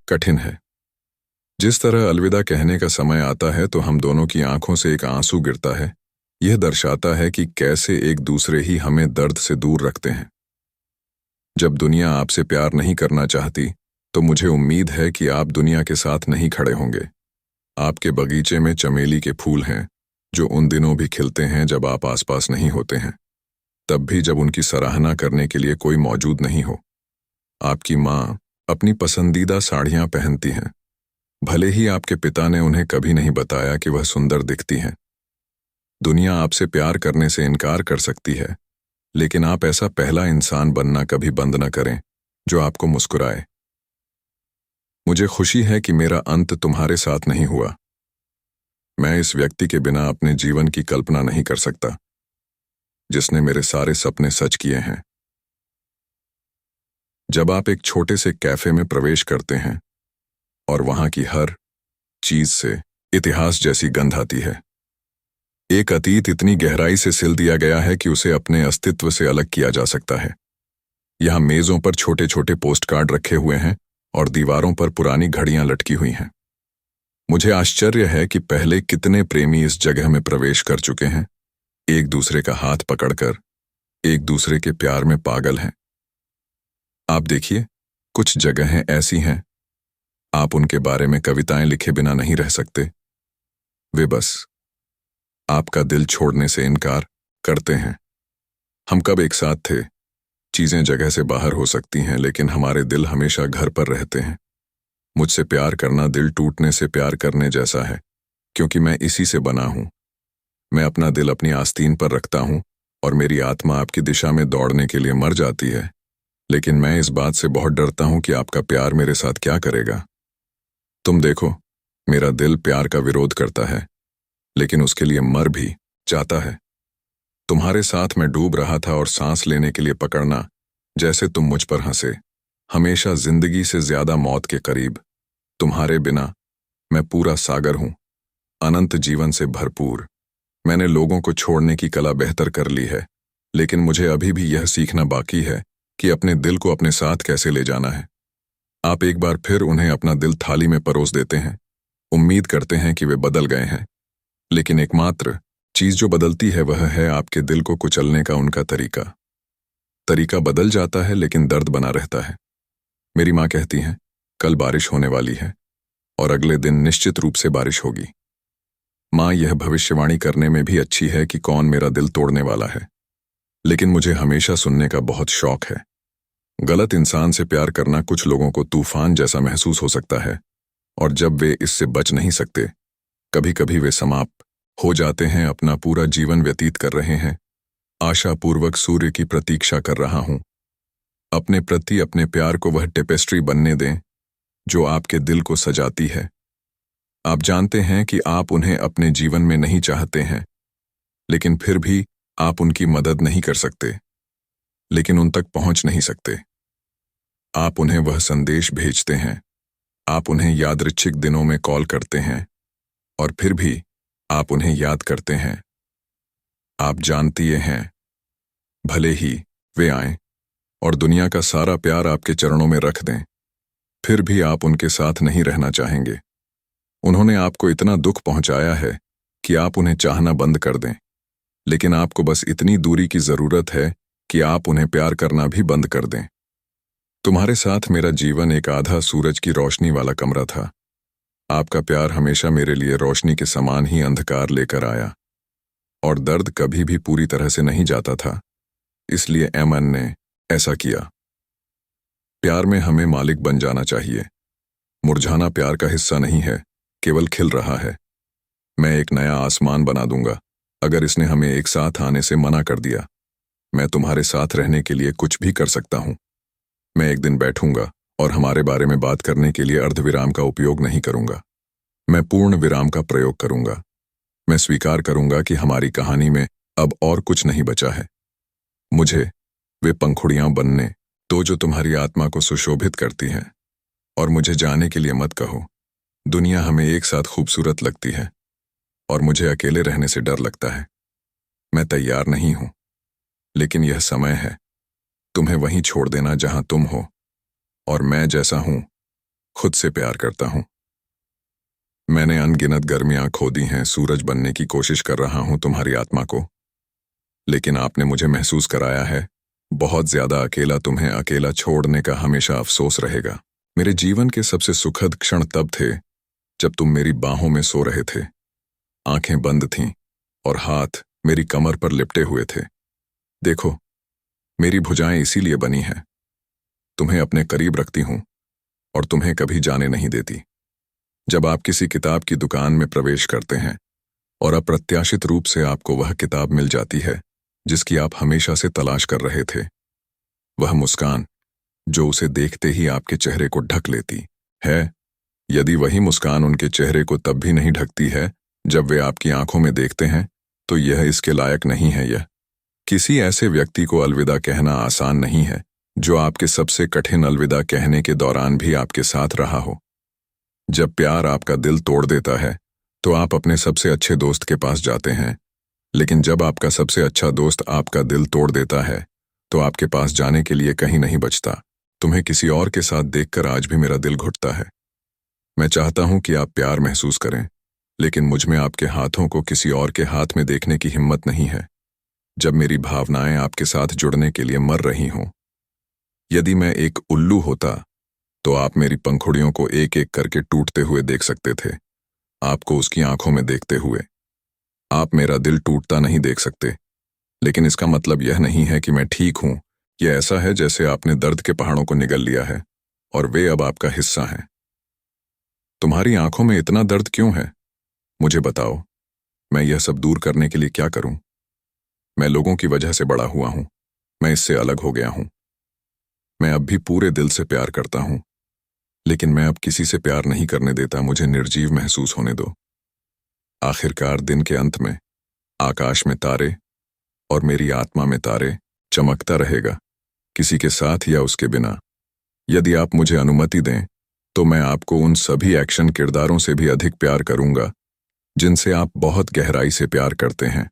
कठिन है। जिस तरह अलविदा कहने का समय आता है तो हम दोनों की आंखों से एक आंसू गिरता है। यह दर्शाता है कि कैसे एक दूसरे ही हमें दर्द से दूर रखते हैं। जब दुनिया आपसे प्यार नहीं करना चाहती तो मुझे उम्मीद है कि आप दुनिया के साथ नहीं खड़े होंगे। आपके बगीचे में चमेली के फूल हैं जो उन दिनों भी खिलते हैं जब आप आसपास नहीं होते हैं, तब भी जब उनकी सराहना करने के लिए कोई मौजूद नहीं हो। आपकी माँ अपनी पसंदीदा साड़ियाँ पहनती हैं, भले ही आपके पिता ने उन्हें कभी नहीं बताया कि वह सुंदर दिखती हैं। दुनिया आपसे प्यार करने से इनकार कर सकती है, लेकिन आप ऐसा पहला इंसान बनना कभी बंद न करें जो आपको मुस्कुराए। मुझे खुशी है कि मेरा अंत तुम्हारे साथ नहीं हुआ। मैं इस व्यक्ति के बिना अपने जीवन की कल्पना नहीं कर सकता। जिसने मेरे सारे सपने सच किए हैं। जब आप एक छोटे से कैफे में प्रवेश करते हैं और वहां की हर चीज से इतिहास जैसी गंध आती है। एक अतीत इतनी गहराई से सिल दिया गया है कि उसे अपने अस्तित्व से अलग किया जा सकता है। यहाँ मेजों पर छोटे छोटे पोस्ट कार्ड रखे हुए हैं और दीवारों पर पुरानी घड़ियां लटकी हुई हैं। मुझे आश्चर्य है कि पहले कितने प्रेमी इस जगह में प्रवेश कर चुके हैं, एक दूसरे का हाथ पकड़कर एक दूसरे के प्यार में पागल हैं। आप देखिए, कुछ जगहें ऐसी हैं आप उनके बारे में कविताएं लिखे बिना नहीं रह सकते। वे बस आपका दिल छोड़ने से इनकार करते हैं। हम कब एक साथ थे? चीजें जगह से बाहर हो सकती हैं, लेकिन हमारे दिल हमेशा घर पर रहते हैं। मुझसे प्यार करना दिल टूटने से प्यार करने जैसा है, क्योंकि मैं इसी से बना हूं। मैं अपना दिल अपनी आस्तीन पर रखता हूं और मेरी आत्मा आपकी दिशा में दौड़ने के लिए मर जाती है। लेकिन मैं इस बात से बहुत डरता हूं कि आपका प्यार मेरे साथ क्या करेगा। तुम देखो, मेरा दिल प्यार का विरोध करता है, लेकिन उसके लिए मर भी जाता है। तुम्हारे साथ मैं डूब रहा था और सांस लेने के लिए पकड़ना, जैसे तुम मुझ पर हंसे। हमेशा जिंदगी से ज्यादा मौत के करीब। तुम्हारे बिना मैं पूरा सागर हूं, अनंत जीवन से भरपूर। मैंने लोगों को छोड़ने की कला बेहतर कर ली है, लेकिन मुझे अभी भी यह सीखना बाकी है कि अपने दिल को अपने साथ कैसे ले जाना है। आप एक बार फिर उन्हें अपना दिल थाली में परोस देते हैं, उम्मीद करते हैं कि वे बदल गए हैं, लेकिन एकमात्र चीज जो बदलती है वह है आपके दिल को कुचलने का उनका तरीका बदल जाता है, लेकिन दर्द बना रहता है। मेरी माँ कहती हैं, कल बारिश होने वाली है और अगले दिन निश्चित रूप से बारिश होगी। माँ यह भविष्यवाणी करने में भी अच्छी है कि कौन मेरा दिल तोड़ने वाला है, लेकिन मुझे हमेशा सुनने का बहुत शौक है। गलत इंसान से प्यार करना कुछ लोगों को तूफान जैसा महसूस हो सकता है, और जब वे इससे बच नहीं सकते, कभी कभी वे समाप्त हो जाते हैं। अपना पूरा जीवन व्यतीत कर रहे हैं, आशापूर्वक सूर्य की प्रतीक्षा कर रहा हूं। अपने प्रति अपने प्यार को वह टेपेस्ट्री बनने दें जो आपके दिल को सजाती है। आप जानते हैं कि आप उन्हें अपने जीवन में नहीं चाहते हैं, लेकिन फिर भी आप उनकी मदद नहीं कर सकते, लेकिन उन तक पहुंच नहीं सकते। आप उन्हें वह संदेश भेजते हैं, आप उन्हें यादृच्छिक दिनों में कॉल करते हैं, और फिर भी आप उन्हें याद करते हैं। आप जानती हैं, भले ही वे आएं और दुनिया का सारा प्यार आपके चरणों में रख दें, फिर भी आप उनके साथ नहीं रहना चाहेंगे। उन्होंने आपको इतना दुख पहुंचाया है कि आप उन्हें चाहना बंद कर दें, लेकिन आपको बस इतनी दूरी की जरूरत है कि आप उन्हें प्यार करना भी बंद कर दें। तुम्हारे साथ मेरा जीवन एक आधा सूरज की रोशनी वाला कमरा था। आपका प्यार हमेशा मेरे लिए रोशनी के समान ही अंधकार लेकर आया, और दर्द कभी भी पूरी तरह से नहीं जाता था, इसलिए एमन ने ऐसा किया। प्यार में हमें मालिक बन जाना चाहिए। मुरझाना प्यार का हिस्सा नहीं है, केवल खिल रहा है। मैं एक नया आसमान बना दूंगा अगर इसने हमें एक साथ आने से मना कर दिया। मैं तुम्हारे साथ रहने के लिए कुछ भी कर सकता हूं। मैं एक दिन बैठूंगा और हमारे बारे में बात करने के लिए अर्धविराम का उपयोग नहीं करूंगा। मैं पूर्ण विराम का प्रयोग करूंगा। मैं स्वीकार करूंगा कि हमारी कहानी में अब और कुछ नहीं बचा है। मुझे वे पंखुड़ियां बनने तो जो तुम्हारी आत्मा को सुशोभित करती हैं, और मुझे जाने के लिए मत कहो। दुनिया हमें एक साथ खूबसूरत लगती है और मुझे अकेले रहने से डर लगता है। मैं तैयार नहीं हूं, लेकिन यह समय है तुम्हें वहीं छोड़ देना जहां तुम हो, और मैं जैसा हूं खुद से प्यार करता हूं। मैंने अनगिनत गर्मियां खो दी हैं, सूरज बनने की कोशिश कर रहा हूं तुम्हारी आत्मा को, लेकिन आपने मुझे महसूस कराया है बहुत ज्यादा अकेला। तुम्हें अकेला छोड़ने का हमेशा अफसोस रहेगा। मेरे जीवन के सबसे सुखद क्षण तब थे जब तुम मेरी बाहों में सो रहे थे, आंखें बंद थीं और हाथ मेरी कमर पर लिपटे हुए थे। देखो, मेरी भुजाएं इसीलिए बनी हैं, तुम्हें अपने करीब रखती हूं और तुम्हें कभी जाने नहीं देती। जब आप किसी किताब की दुकान में प्रवेश करते हैं और अप्रत्याशित रूप से आपको वह किताब मिल जाती है जिसकी आप हमेशा से तलाश कर रहे थे, वह मुस्कान जो उसे देखते ही आपके चेहरे को ढक लेती है, यदि वही मुस्कान उनके चेहरे को तब भी नहीं ढकती है जब वे आपकी आंखों में देखते हैं, तो यह इसके लायक नहीं है। किसी ऐसे व्यक्ति को अलविदा कहना आसान नहीं है जो आपके सबसे कठिन अलविदा कहने के दौरान भी आपके साथ रहा हो। जब प्यार आपका दिल तोड़ देता है तो आप अपने सबसे अच्छे दोस्त के पास जाते हैं, लेकिन जब आपका सबसे अच्छा दोस्त आपका दिल तोड़ देता है तो आपके पास जाने के लिए कहीं नहीं बचता। तुम्हें किसी और के साथ देखकर आज भी मेरा दिल घुटता है। मैं चाहता हूं कि आप प्यार महसूस करें, लेकिन मुझ में आपके हाथों को किसी और के हाथ में देखने की हिम्मत नहीं है। जब मेरी भावनाएं आपके साथ जुड़ने के लिए मर रही हों, यदि मैं एक उल्लू होता तो आप मेरी पंखुड़ियों को एक एक करके टूटते हुए देख सकते थे, आपको उसकी आंखों में देखते हुए। आप मेरा दिल टूटता नहीं देख सकते, लेकिन इसका मतलब यह नहीं है कि मैं ठीक हूं। यह ऐसा है जैसे आपने दर्द के पहाड़ों को निगल लिया है और वे अब आपका हिस्सा हैं। तुम्हारी आंखों में इतना दर्द क्यों है? मुझे बताओ, मैं यह सब दूर करने के लिए क्या करूं? मैं लोगों की वजह से बड़ा हुआ हूं, मैं इससे अलग हो गया हूं। मैं अब भी पूरे दिल से प्यार करता हूं, लेकिन मैं अब किसी से प्यार नहीं करने देता। मुझे निर्जीव महसूस होने दो। आखिरकार दिन के अंत में आकाश में तारे और मेरी आत्मा में तारे चमकता रहेगा, किसी के साथ या उसके बिना। यदि आप मुझे अनुमति दें तो मैं आपको उन सभी एक्शन किरदारों से भी अधिक प्यार करूंगा जिनसे आप बहुत गहराई से प्यार करते हैं।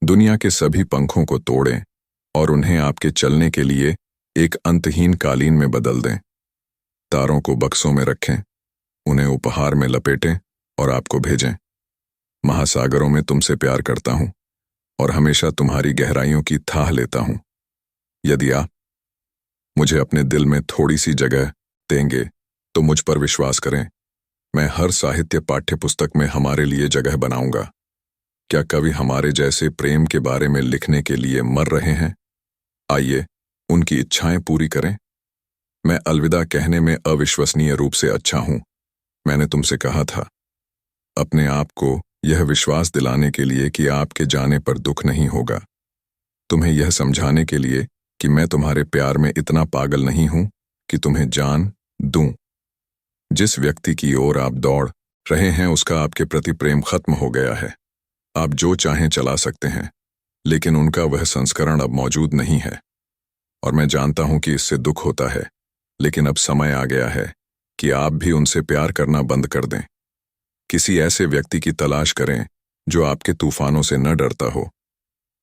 दुनिया के सभी पंखों को तोड़ें और उन्हें आपके चलने के लिए एक अंतहीन कालीन में बदल दें। तारों को बक्सों में रखें, उन्हें उपहार में लपेटें और आपको भेजें। महासागरों में तुमसे प्यार करता हूं और हमेशा तुम्हारी गहराइयों की थाह लेता हूं। यदि आप मुझे अपने दिल में थोड़ी सी जगह देंगे तो मुझ पर विश्वास करें, मैं हर साहित्य पाठ्य पुस्तक में हमारे लिए जगह बनाऊंगा। क्या कवि हमारे जैसे प्रेम के बारे में लिखने के लिए मर रहे हैं? आइए उनकी इच्छाएं पूरी करें। मैं अलविदा कहने में अविश्वसनीय रूप से अच्छा हूं। मैंने तुमसे कहा था, अपने आप को यह विश्वास दिलाने के लिए कि आपके जाने पर दुख नहीं होगा, तुम्हें यह समझाने के लिए कि मैं तुम्हारे प्यार में इतना पागल नहीं हूं कि तुम्हें जान दूं। जिस व्यक्ति की ओर आप दौड़ रहे हैं उसका आपके प्रति प्रेम खत्म हो गया है। आप जो चाहें चला सकते हैं, लेकिन उनका वह संस्करण अब मौजूद नहीं है। और मैं जानता हूं कि इससे दुख होता है, लेकिन अब समय आ गया है कि आप भी उनसे प्यार करना बंद कर दें। किसी ऐसे व्यक्ति की तलाश करें जो आपके तूफानों से न डरता हो।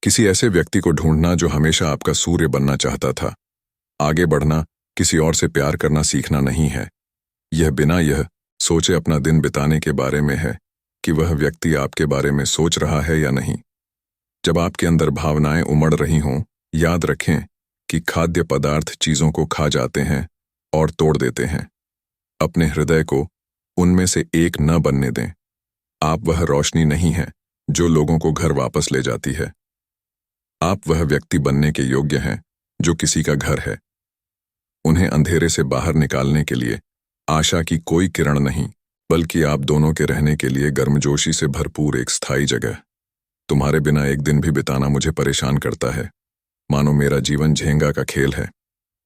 किसी ऐसे व्यक्ति को ढूंढना जो हमेशा आपका सूर्य बनना चाहता था। आगे बढ़ना किसी और से प्यार करना सीखना नहीं है। यह बिना यह सोचे अपना दिन बिताने के बारे में है कि वह व्यक्ति आपके बारे में सोच रहा है या नहीं। जब आपके अंदर भावनाएं उमड़ रही हों, याद रखें कि खाद्य पदार्थ चीजों को खा जाते हैं और तोड़ देते हैं। अपने हृदय को उनमें से एक न बनने दें। आप वह रोशनी नहीं हैं जो लोगों को घर वापस ले जाती है। आप वह व्यक्ति बनने के योग्य हैं जो किसी का घर है। उन्हें अंधेरे से बाहर निकालने के लिए आशा की कोई किरण नहीं, बल्कि आप दोनों के रहने के लिए गर्मजोशी से भरपूर एक स्थायी जगह। तुम्हारे बिना एक दिन भी बिताना मुझे परेशान करता है, मानो मेरा जीवन झेंगा का खेल है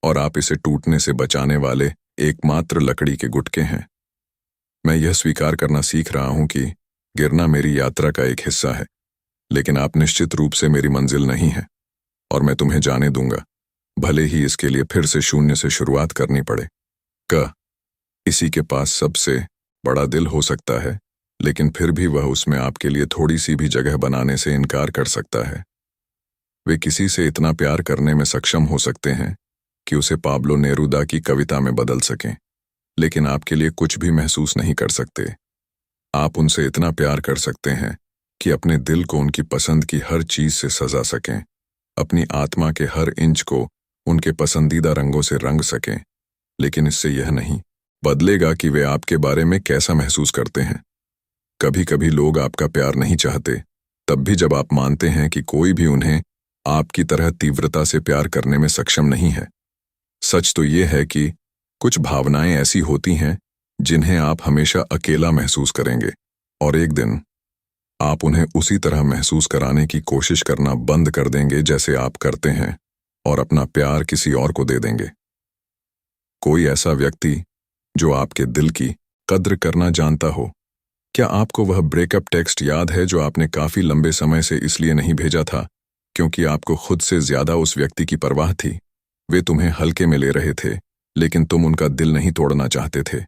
और आप इसे टूटने से बचाने वाले एकमात्र लकड़ी के गुटके हैं। मैं यह स्वीकार करना सीख रहा हूं कि गिरना मेरी यात्रा का एक हिस्सा है, लेकिन आप निश्चित रूप से मेरी मंजिल नहीं है और मैं तुम्हें जाने दूंगा, भले ही इसके लिए फिर से शून्य से शुरुआत करनी पड़े। इसी के पास सबसे बड़ा दिल हो सकता है, लेकिन फिर भी वह उसमें आपके लिए थोड़ी सी भी जगह बनाने से इनकार कर सकता है। वे किसी से इतना प्यार करने में सक्षम हो सकते हैं कि उसे पाब्लो नेरूदा की कविता में बदल सकें, लेकिन आपके लिए कुछ भी महसूस नहीं कर सकते। आप उनसे इतना प्यार कर सकते हैं कि अपने दिल को उनकी पसंद की हर चीज से सजा सकें, अपनी आत्मा के हर इंच को उनके पसंदीदा रंगों से रंग सकें, लेकिन इससे यह नहीं बदलेगा कि वे आपके बारे में कैसा महसूस करते हैं। कभी कभी लोग आपका प्यार नहीं चाहते, तब भी जब आप मानते हैं कि कोई भी उन्हें आपकी तरह तीव्रता से प्यार करने में सक्षम नहीं है। सच तो ये है कि कुछ भावनाएं ऐसी होती हैं जिन्हें आप हमेशा अकेला महसूस करेंगे, और एक दिन आप उन्हें उसी तरह महसूस कराने की कोशिश करना बंद कर देंगे जैसे आप करते हैं, और अपना प्यार किसी और को दे देंगे। कोई ऐसा व्यक्ति जो आपके दिल की कद्र करना जानता हो। क्या आपको वह ब्रेकअप टेक्स्ट याद है जो आपने काफी लंबे समय से इसलिए नहीं भेजा था क्योंकि आपको खुद से ज्यादा उस व्यक्ति की परवाह थी। वे तुम्हें हल्के में ले रहे थे, लेकिन तुम उनका दिल नहीं तोड़ना चाहते थे।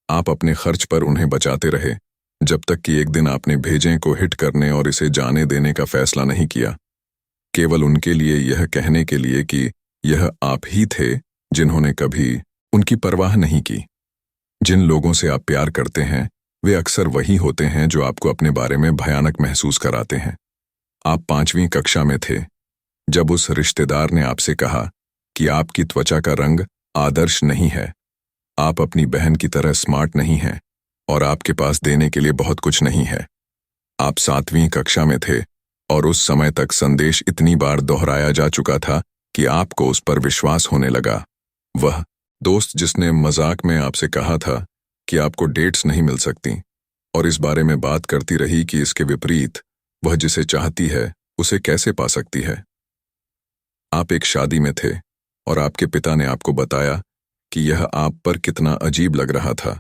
आप अपने खर्च पर उन्हें बचाते रहे, जब तक कि एक दिन आपने भेजें को हिट करने और इसे जाने देने का फैसला नहीं किया, केवल उनके लिए यह कहने के लिए कि यह आप ही थे जिन्होंने कभी उनकी परवाह नहीं की। जिन लोगों से आप प्यार करते हैं वे अक्सर वही होते हैं जो आपको अपने बारे में भयानक महसूस कराते हैं। आप 5वीं कक्षा में थे जब उस रिश्तेदार ने आपसे कहा कि आपकी त्वचा का रंग आदर्श नहीं है, आप अपनी बहन की तरह स्मार्ट नहीं हैं और आपके पास देने के लिए बहुत कुछ नहीं है। आप 7वीं कक्षा में थे और उस समय तक संदेश इतनी बार दोहराया जा चुका था कि आपको उस पर विश्वास होने लगा। वह दोस्त जिसने मजाक में आपसे कहा था कि आपको डेट्स नहीं मिल सकती और इस बारे में बात करती रही कि इसके विपरीत वह जिसे चाहती है उसे कैसे पा सकती है। आप एक शादी में थे और आपके पिता ने आपको बताया कि यह आप पर कितना अजीब लग रहा था।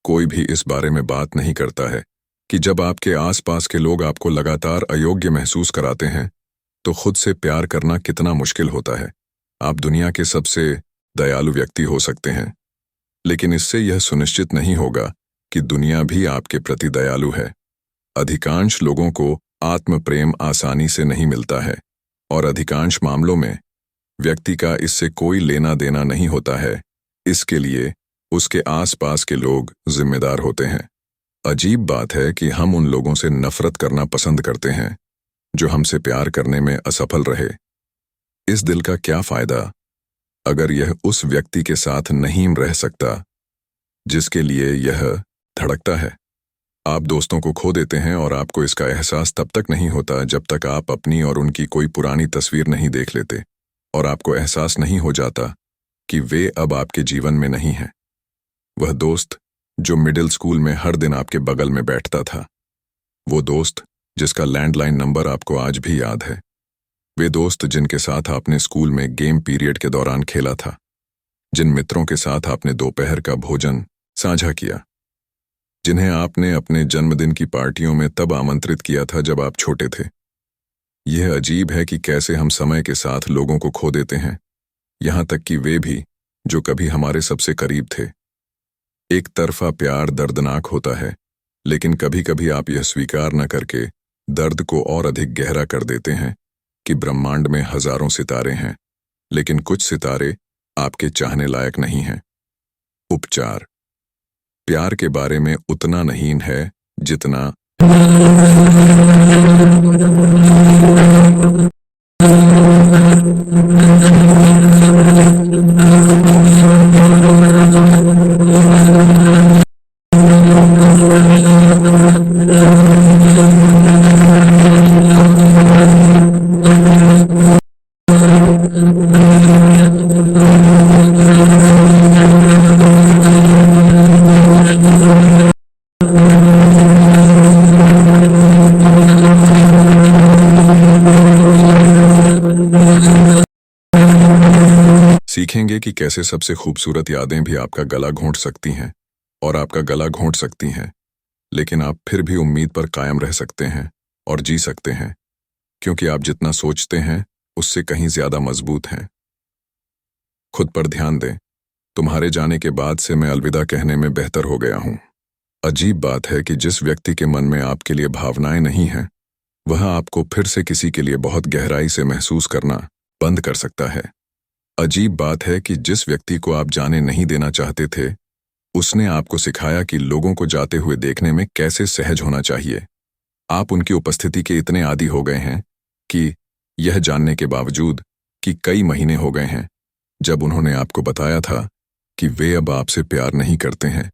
कोई भी इस बारे में बात नहीं करता है कि जब आपके आसपास के लोग आपको लगातार अयोग्य महसूस कराते हैं तो खुद से प्यार करना कितना मुश्किल होता है। आप दुनिया के सबसे दयालु व्यक्ति हो सकते हैं, लेकिन इससे यह सुनिश्चित नहीं होगा कि दुनिया भी आपके प्रति दयालु है। अधिकांश लोगों को आत्म प्रेम आसानी से नहीं मिलता है और अधिकांश मामलों में व्यक्ति का इससे कोई लेना देना नहीं होता है। इसके लिए उसके आसपास के लोग जिम्मेदार होते हैं। अजीब बात है कि हम उन लोगों से नफरत करना पसंद करते हैं जो हमसे प्यार करने में असफल रहे। इस दिल का क्या फायदा अगर यह उस व्यक्ति के साथ नहीं रह सकता जिसके लिए यह धड़कता है। आप दोस्तों को खो देते हैं और आपको इसका एहसास तब तक नहीं होता जब तक आप अपनी और उनकी कोई पुरानी तस्वीर नहीं देख लेते और आपको एहसास नहीं हो जाता कि वे अब आपके जीवन में नहीं हैं। वह दोस्त जो मिडिल स्कूल में हर दिन आपके बगल में बैठता था, वो दोस्त जिसका लैंडलाइन नंबर आपको आज भी याद है, वे दोस्त जिनके साथ आपने स्कूल में गेम पीरियड के दौरान खेला था, जिन मित्रों के साथ आपने दोपहर का भोजन साझा किया, जिन्हें आपने अपने जन्मदिन की पार्टियों में तब आमंत्रित किया था जब आप छोटे थे। यह अजीब है कि कैसे हम समय के साथ लोगों को खो देते हैं, यहाँ तक कि वे भी जो कभी हमारे सबसे करीब थे। एक तरफा प्यार दर्दनाक होता है, लेकिन कभी कभी आप यह स्वीकार न करके दर्द को और अधिक गहरा कर देते हैं कि ब्रह्मांड में हजारों सितारे हैं, लेकिन कुछ सितारे आपके चाहने लायक नहीं हैं। उपचार प्यार के बारे में उतना नहीं है जितना सीखेंगे कि कैसे सबसे खूबसूरत यादें भी आपका गला घोंट सकती हैं और आपका गला घोंट सकती हैं, लेकिन आप फिर भी उम्मीद पर कायम रह सकते हैं और जी सकते हैं, क्योंकि आप जितना सोचते हैं उससे कहीं ज्यादा मजबूत हैं। खुद पर ध्यान दें। तुम्हारे जाने के बाद से मैं अलविदा कहने में बेहतर हो गया हूं। अजीब बात है कि जिस व्यक्ति के मन में आपके लिए भावनाएं नहीं हैं, वह आपको फिर से किसी के लिए बहुत गहराई से महसूस करना बंद कर सकता है। अजीब बात है कि जिस व्यक्ति को आप जाने नहीं देना चाहते थे, उसने आपको सिखाया कि लोगों को जाते हुए देखने में कैसे सहज होना चाहिए। आप उनकी उपस्थिति के इतने आदी हो गए हैं कि यह जानने के बावजूद कि कई महीने हो गए हैं जब उन्होंने आपको बताया था कि वे अब आपसे प्यार नहीं करते हैं,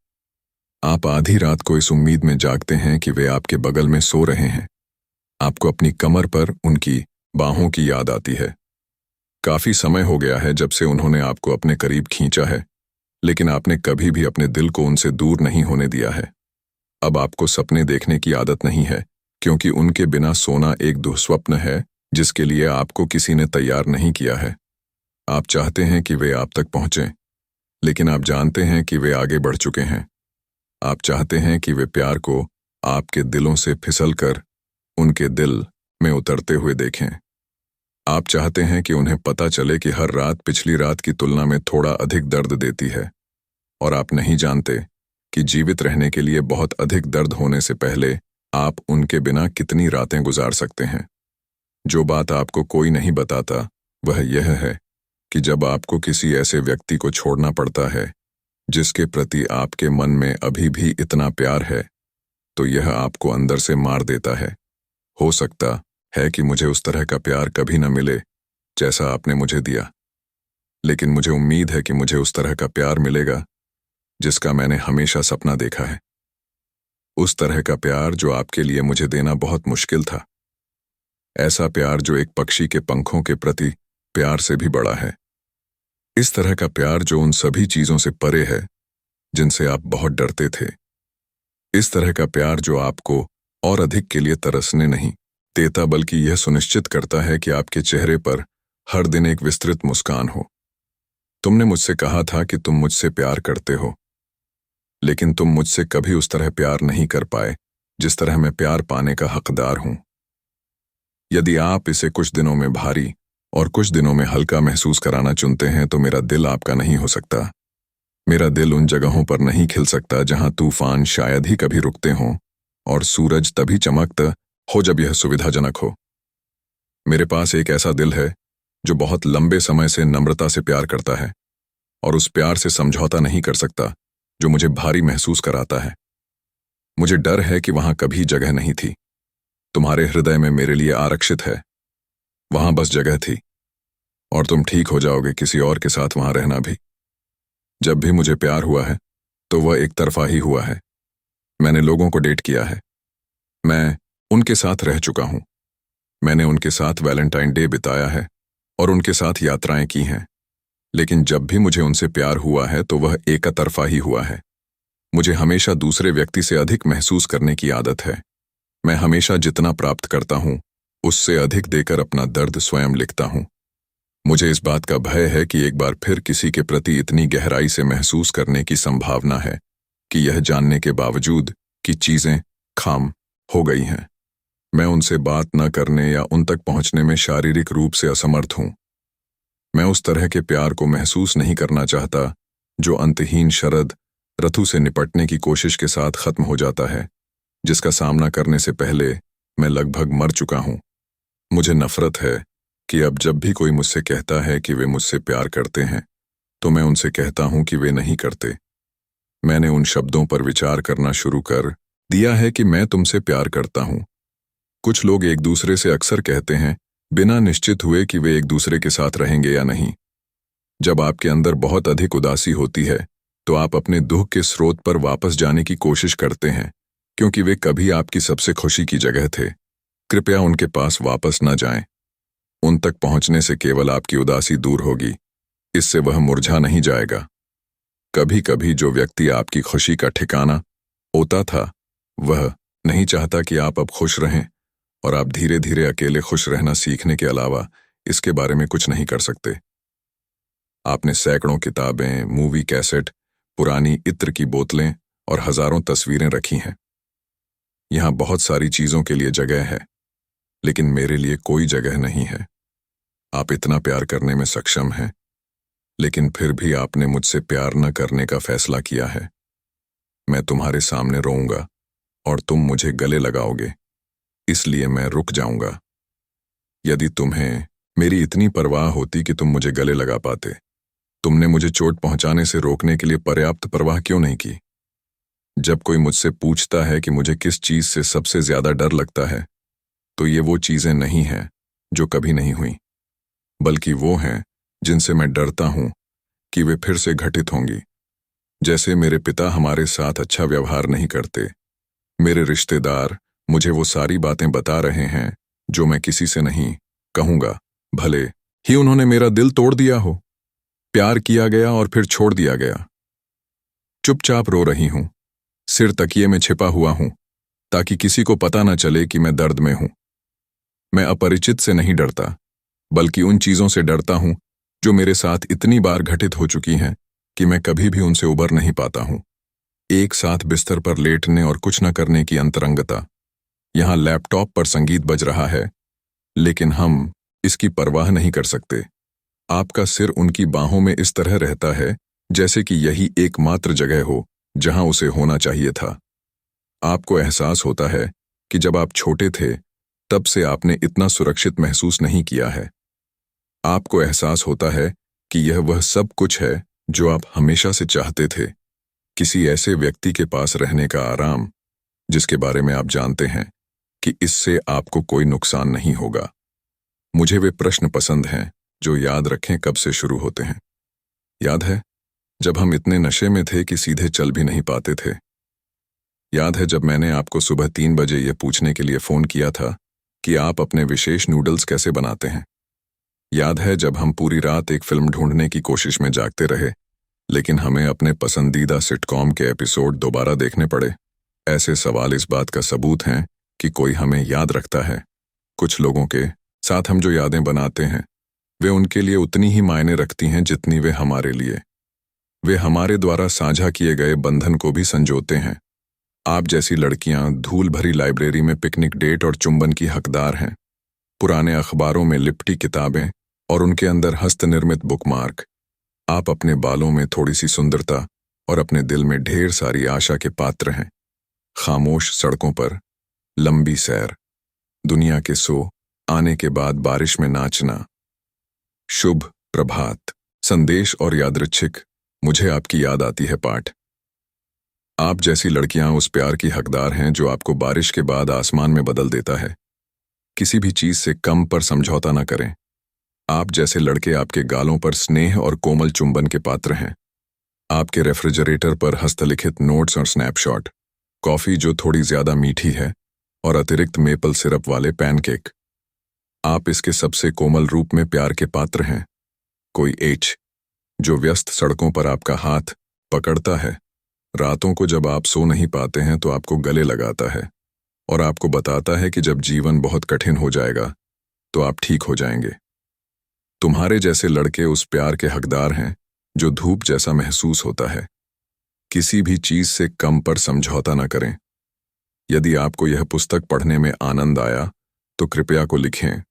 आप आधी रात को इस उम्मीद में जागते हैं कि वे आपके बगल में सो रहे हैं। आपको अपनी कमर पर उनकी बाहों की याद आती है। काफी समय हो गया है जब से उन्होंने आपको अपने करीब खींचा है, लेकिन आपने कभी भी अपने दिल को उनसे दूर नहीं होने दिया है। अब आपको सपने देखने की आदत नहीं है, क्योंकि उनके बिना सोना एक दुस्वप्न है जिसके लिए आपको किसी ने तैयार नहीं किया है। आप चाहते हैं कि वे आप तक पहुंचें, लेकिन आप जानते हैं कि वे आगे बढ़ चुके हैं। आप चाहते हैं कि वे प्यार को आपके दिलों से फिसल कर उनके दिल में उतरते हुए देखें। आप चाहते हैं कि उन्हें पता चले कि हर रात पिछली रात की तुलना में थोड़ा अधिक दर्द देती है, और आप नहीं जानते कि जीवित रहने के लिए बहुत अधिक दर्द होने से पहले आप उनके बिना कितनी रातें गुजार सकते हैं। जो बात आपको कोई नहीं बताता वह यह है कि जब आपको किसी ऐसे व्यक्ति को छोड़ना पड़ता है जिसके प्रति आपके मन में अभी भी इतना प्यार है, तो यह आपको अंदर से मार देता है। हो सकता है कि मुझे उस तरह का प्यार कभी न मिले जैसा आपने मुझे दिया, लेकिन मुझे उम्मीद है कि मुझे उस तरह का प्यार मिलेगा जिसका मैंने हमेशा सपना देखा है। उस तरह का प्यार जो आपके लिए मुझे देना बहुत मुश्किल था। ऐसा प्यार जो एक पक्षी के पंखों के प्रति प्यार से भी बड़ा है। इस तरह का प्यार जो उन सभी चीजों से परे है जिनसे आप बहुत डरते थे। इस तरह का प्यार जो आपको और अधिक के लिए तरसने नहीं देता, बल्कि यह सुनिश्चित करता है कि आपके चेहरे पर हर दिन एक विस्तृत मुस्कान हो। तुमने मुझसे कहा था कि तुम मुझसे प्यार करते हो, लेकिन तुम मुझसे कभी उस तरह प्यार नहीं कर पाए जिस तरह मैं प्यार पाने का हकदार हूं। यदि आप इसे कुछ दिनों में भारी और कुछ दिनों में हल्का महसूस कराना चुनते हैं तो मेरा दिल आपका नहीं हो सकता। मेरा दिल उन जगहों पर नहीं खिल सकता जहां तूफान शायद ही कभी रुकते हों और सूरज तभी चमकता हो जब यह सुविधाजनक हो। मेरे पास एक ऐसा दिल है जो बहुत लंबे समय से नम्रता से प्यार करता है और उस प्यार से समझौता नहीं कर सकता जो मुझे भारी महसूस कराता है। मुझे डर है कि वहां कभी जगह नहीं थी। तुम्हारे हृदय में मेरे लिए आरक्षित है। वहां बस जगह थी, और तुम ठीक हो जाओगे किसी और के साथ वहां रहना भी। जब भी मुझे प्यार हुआ है तो वह एक तरफा ही हुआ है। मैंने लोगों को डेट किया है, मैं उनके साथ रह चुका हूं, मैंने उनके साथ वैलेंटाइन डे बिताया है और उनके साथ यात्राएं की हैं, लेकिन जब भी मुझे उनसे प्यार हुआ है तो वह एक तरफा ही हुआ है। मुझे हमेशा दूसरे व्यक्ति से अधिक महसूस करने की आदत है। मैं हमेशा जितना प्राप्त करता हूं उससे अधिक देकर अपना दर्द स्वयं लिखता हूं। मुझे इस बात का भय है कि एक बार फिर किसी के प्रति इतनी गहराई से महसूस करने की संभावना है कि यह जानने के बावजूद कि चीजें खाम हो गई हैं, मैं उनसे बात न करने या उन तक पहुंचने में शारीरिक रूप से असमर्थ हूं। मैं उस तरह के प्यार को महसूस नहीं करना चाहता जो अंतहीन शरद ऋतु से निपटने की कोशिश के साथ खत्म हो जाता है, जिसका सामना करने से पहले मैं लगभग मर चुका हूं। मुझे नफरत है कि अब जब भी कोई मुझसे कहता है कि वे मुझसे प्यार करते हैं तो मैं उनसे कहता हूं कि वे नहीं करते। मैंने उन शब्दों पर विचार करना शुरू कर दिया है कि मैं तुमसे प्यार करता हूं। कुछ लोग एक दूसरे से अक्सर कहते हैं बिना निश्चित हुए कि वे एक दूसरे के साथ रहेंगे या नहीं। जब आपके अंदर बहुत अधिक उदासी होती है तो आप अपने दुख के स्रोत पर वापस जाने की कोशिश करते हैं, क्योंकि वे कभी आपकी सबसे खुशी की जगह थे। कृपया उनके पास वापस न जाएं। उन तक पहुंचने से केवल आपकी उदासी दूर होगी, इससे वह मुरझा नहीं जाएगा। कभी कभी जो व्यक्ति आपकी खुशी का ठिकाना होता था वह नहीं चाहता कि आप अब खुश रहें, और आप धीरे धीरे अकेले खुश रहना सीखने के अलावा इसके बारे में कुछ नहीं कर सकते। आपने सैकड़ों किताबें, मूवी कैसेट, पुरानी इत्र की बोतलें और हजारों तस्वीरें रखी हैं। यहां बहुत सारी चीजों के लिए जगह है, लेकिन मेरे लिए कोई जगह नहीं है। आप इतना प्यार करने में सक्षम हैं, लेकिन फिर भी आपने मुझसे प्यार न करने का फैसला किया है। मैं तुम्हारे सामने रोऊंगा और तुम मुझे गले लगाओगे, इसलिए मैं रुक जाऊंगा। यदि तुम्हें मेरी इतनी परवाह होती कि तुम मुझे गले लगा पाते, तुमने मुझे चोट पहुंचाने से रोकने के लिए पर्याप्त परवाह क्यों नहीं की? जब कोई मुझसे पूछता है कि मुझे किस चीज से सबसे ज्यादा डर लगता है, तो ये वो चीजें नहीं हैं जो कभी नहीं हुई, बल्कि वो हैं जिनसे मैं डरता हूं कि वे फिर से घटित होंगी। जैसे मेरे पिता हमारे साथ अच्छा व्यवहार नहीं करते, मेरे रिश्तेदार मुझे वो सारी बातें बता रहे हैं जो मैं किसी से नहीं कहूंगा, भले ही उन्होंने मेरा दिल तोड़ दिया हो। प्यार किया गया और फिर छोड़ दिया गया। चुपचाप रो रही हूं, सिर तकिए में छिपा हुआ हूं, ताकि किसी को पता न चले कि मैं दर्द में हूं। मैं अपरिचित से नहीं डरता, बल्कि उन चीजों से डरता हूं जो मेरे साथ इतनी बार घटित हो चुकी हैं कि मैं कभी भी उनसे उबर नहीं पाता हूं। एक साथ बिस्तर पर लेटने और कुछ न करने की अंतरंगता। यहां लैपटॉप पर संगीत बज रहा है, लेकिन हम इसकी परवाह नहीं कर सकते। आपका सिर उनकी बाहों में इस तरह रहता है जैसे कि यही एकमात्र जगह हो जहां उसे होना चाहिए था। आपको एहसास होता है कि जब आप छोटे थे तब से आपने इतना सुरक्षित महसूस नहीं किया है। आपको एहसास होता है कि यह वह सब कुछ है जो आप हमेशा से चाहते थे, किसी ऐसे व्यक्ति के पास रहने का आराम जिसके बारे में आप जानते हैं कि इससे आपको कोई नुकसान नहीं होगा। मुझे वे प्रश्न पसंद हैं जो याद रखें कब से शुरू होते हैं। याद है जब हम इतने नशे में थे कि सीधे चल भी नहीं पाते थे। याद है जब मैंने आपको सुबह 3 बजे यह पूछने के लिए फ़ोन किया था कि आप अपने विशेष नूडल्स कैसे बनाते हैं। याद है जब हम पूरी रात एक फिल्म ढूंढने की कोशिश में जागते रहे, लेकिन हमें अपने पसंदीदा सिटकॉम के एपिसोड दोबारा देखने पड़े। ऐसे सवाल इस बात का सबूत हैं कि कोई हमें याद रखता है। कुछ लोगों के साथ हम जो यादें बनाते हैं वे उनके लिए उतनी ही मायने रखती हैं जितनी वे हमारे लिए। वे हमारे द्वारा साझा किए गए बंधन को भी संजोते हैं। आप जैसी लड़कियां धूल भरी लाइब्रेरी में पिकनिक डेट और चुंबन की हकदार हैं। पुराने अखबारों में लिपटी किताबें और उनके अंदर हस्तनिर्मित बुकमार्क। आप अपने बालों में थोड़ी सी सुंदरता और अपने दिल में ढेर सारी आशा के पात्र हैं। खामोश सड़कों पर लंबी सैर, दुनिया के सो आने के बाद बारिश में नाचना। शुभ प्रभात, संदेश और यादृच्छिक, मुझे आपकी याद आती है पाठ। आप जैसी लड़कियां उस प्यार की हकदार हैं जो आपको बारिश के बाद आसमान में बदल देता है। किसी भी चीज से कम पर समझौता न करें। आप जैसे लड़के आपके गालों पर स्नेह और कोमल चुंबन के पात्र हैं। आपके रेफ्रिजरेटर पर हस्तलिखित नोट्स और स्नैपशॉट, कॉफी जो थोड़ी ज्यादा मीठी है और अतिरिक्त मेपल सिरप वाले पैनकेक। आप इसके सबसे कोमल रूप में प्यार के पात्र हैं। कोई एच जो व्यस्त सड़कों पर आपका हाथ पकड़ता है, रातों को जब आप सो नहीं पाते हैं तो आपको गले लगाता है और आपको बताता है कि जब जीवन बहुत कठिन हो जाएगा तो आप ठीक हो जाएंगे। तुम्हारे जैसे लड़के उस प्यार के हकदार हैं जो धूप जैसा महसूस होता है। किसी भी चीज से कम पर समझौता न करें। यदि आपको यह पुस्तक पढ़ने में आनंद आया तो कृपया को लिखें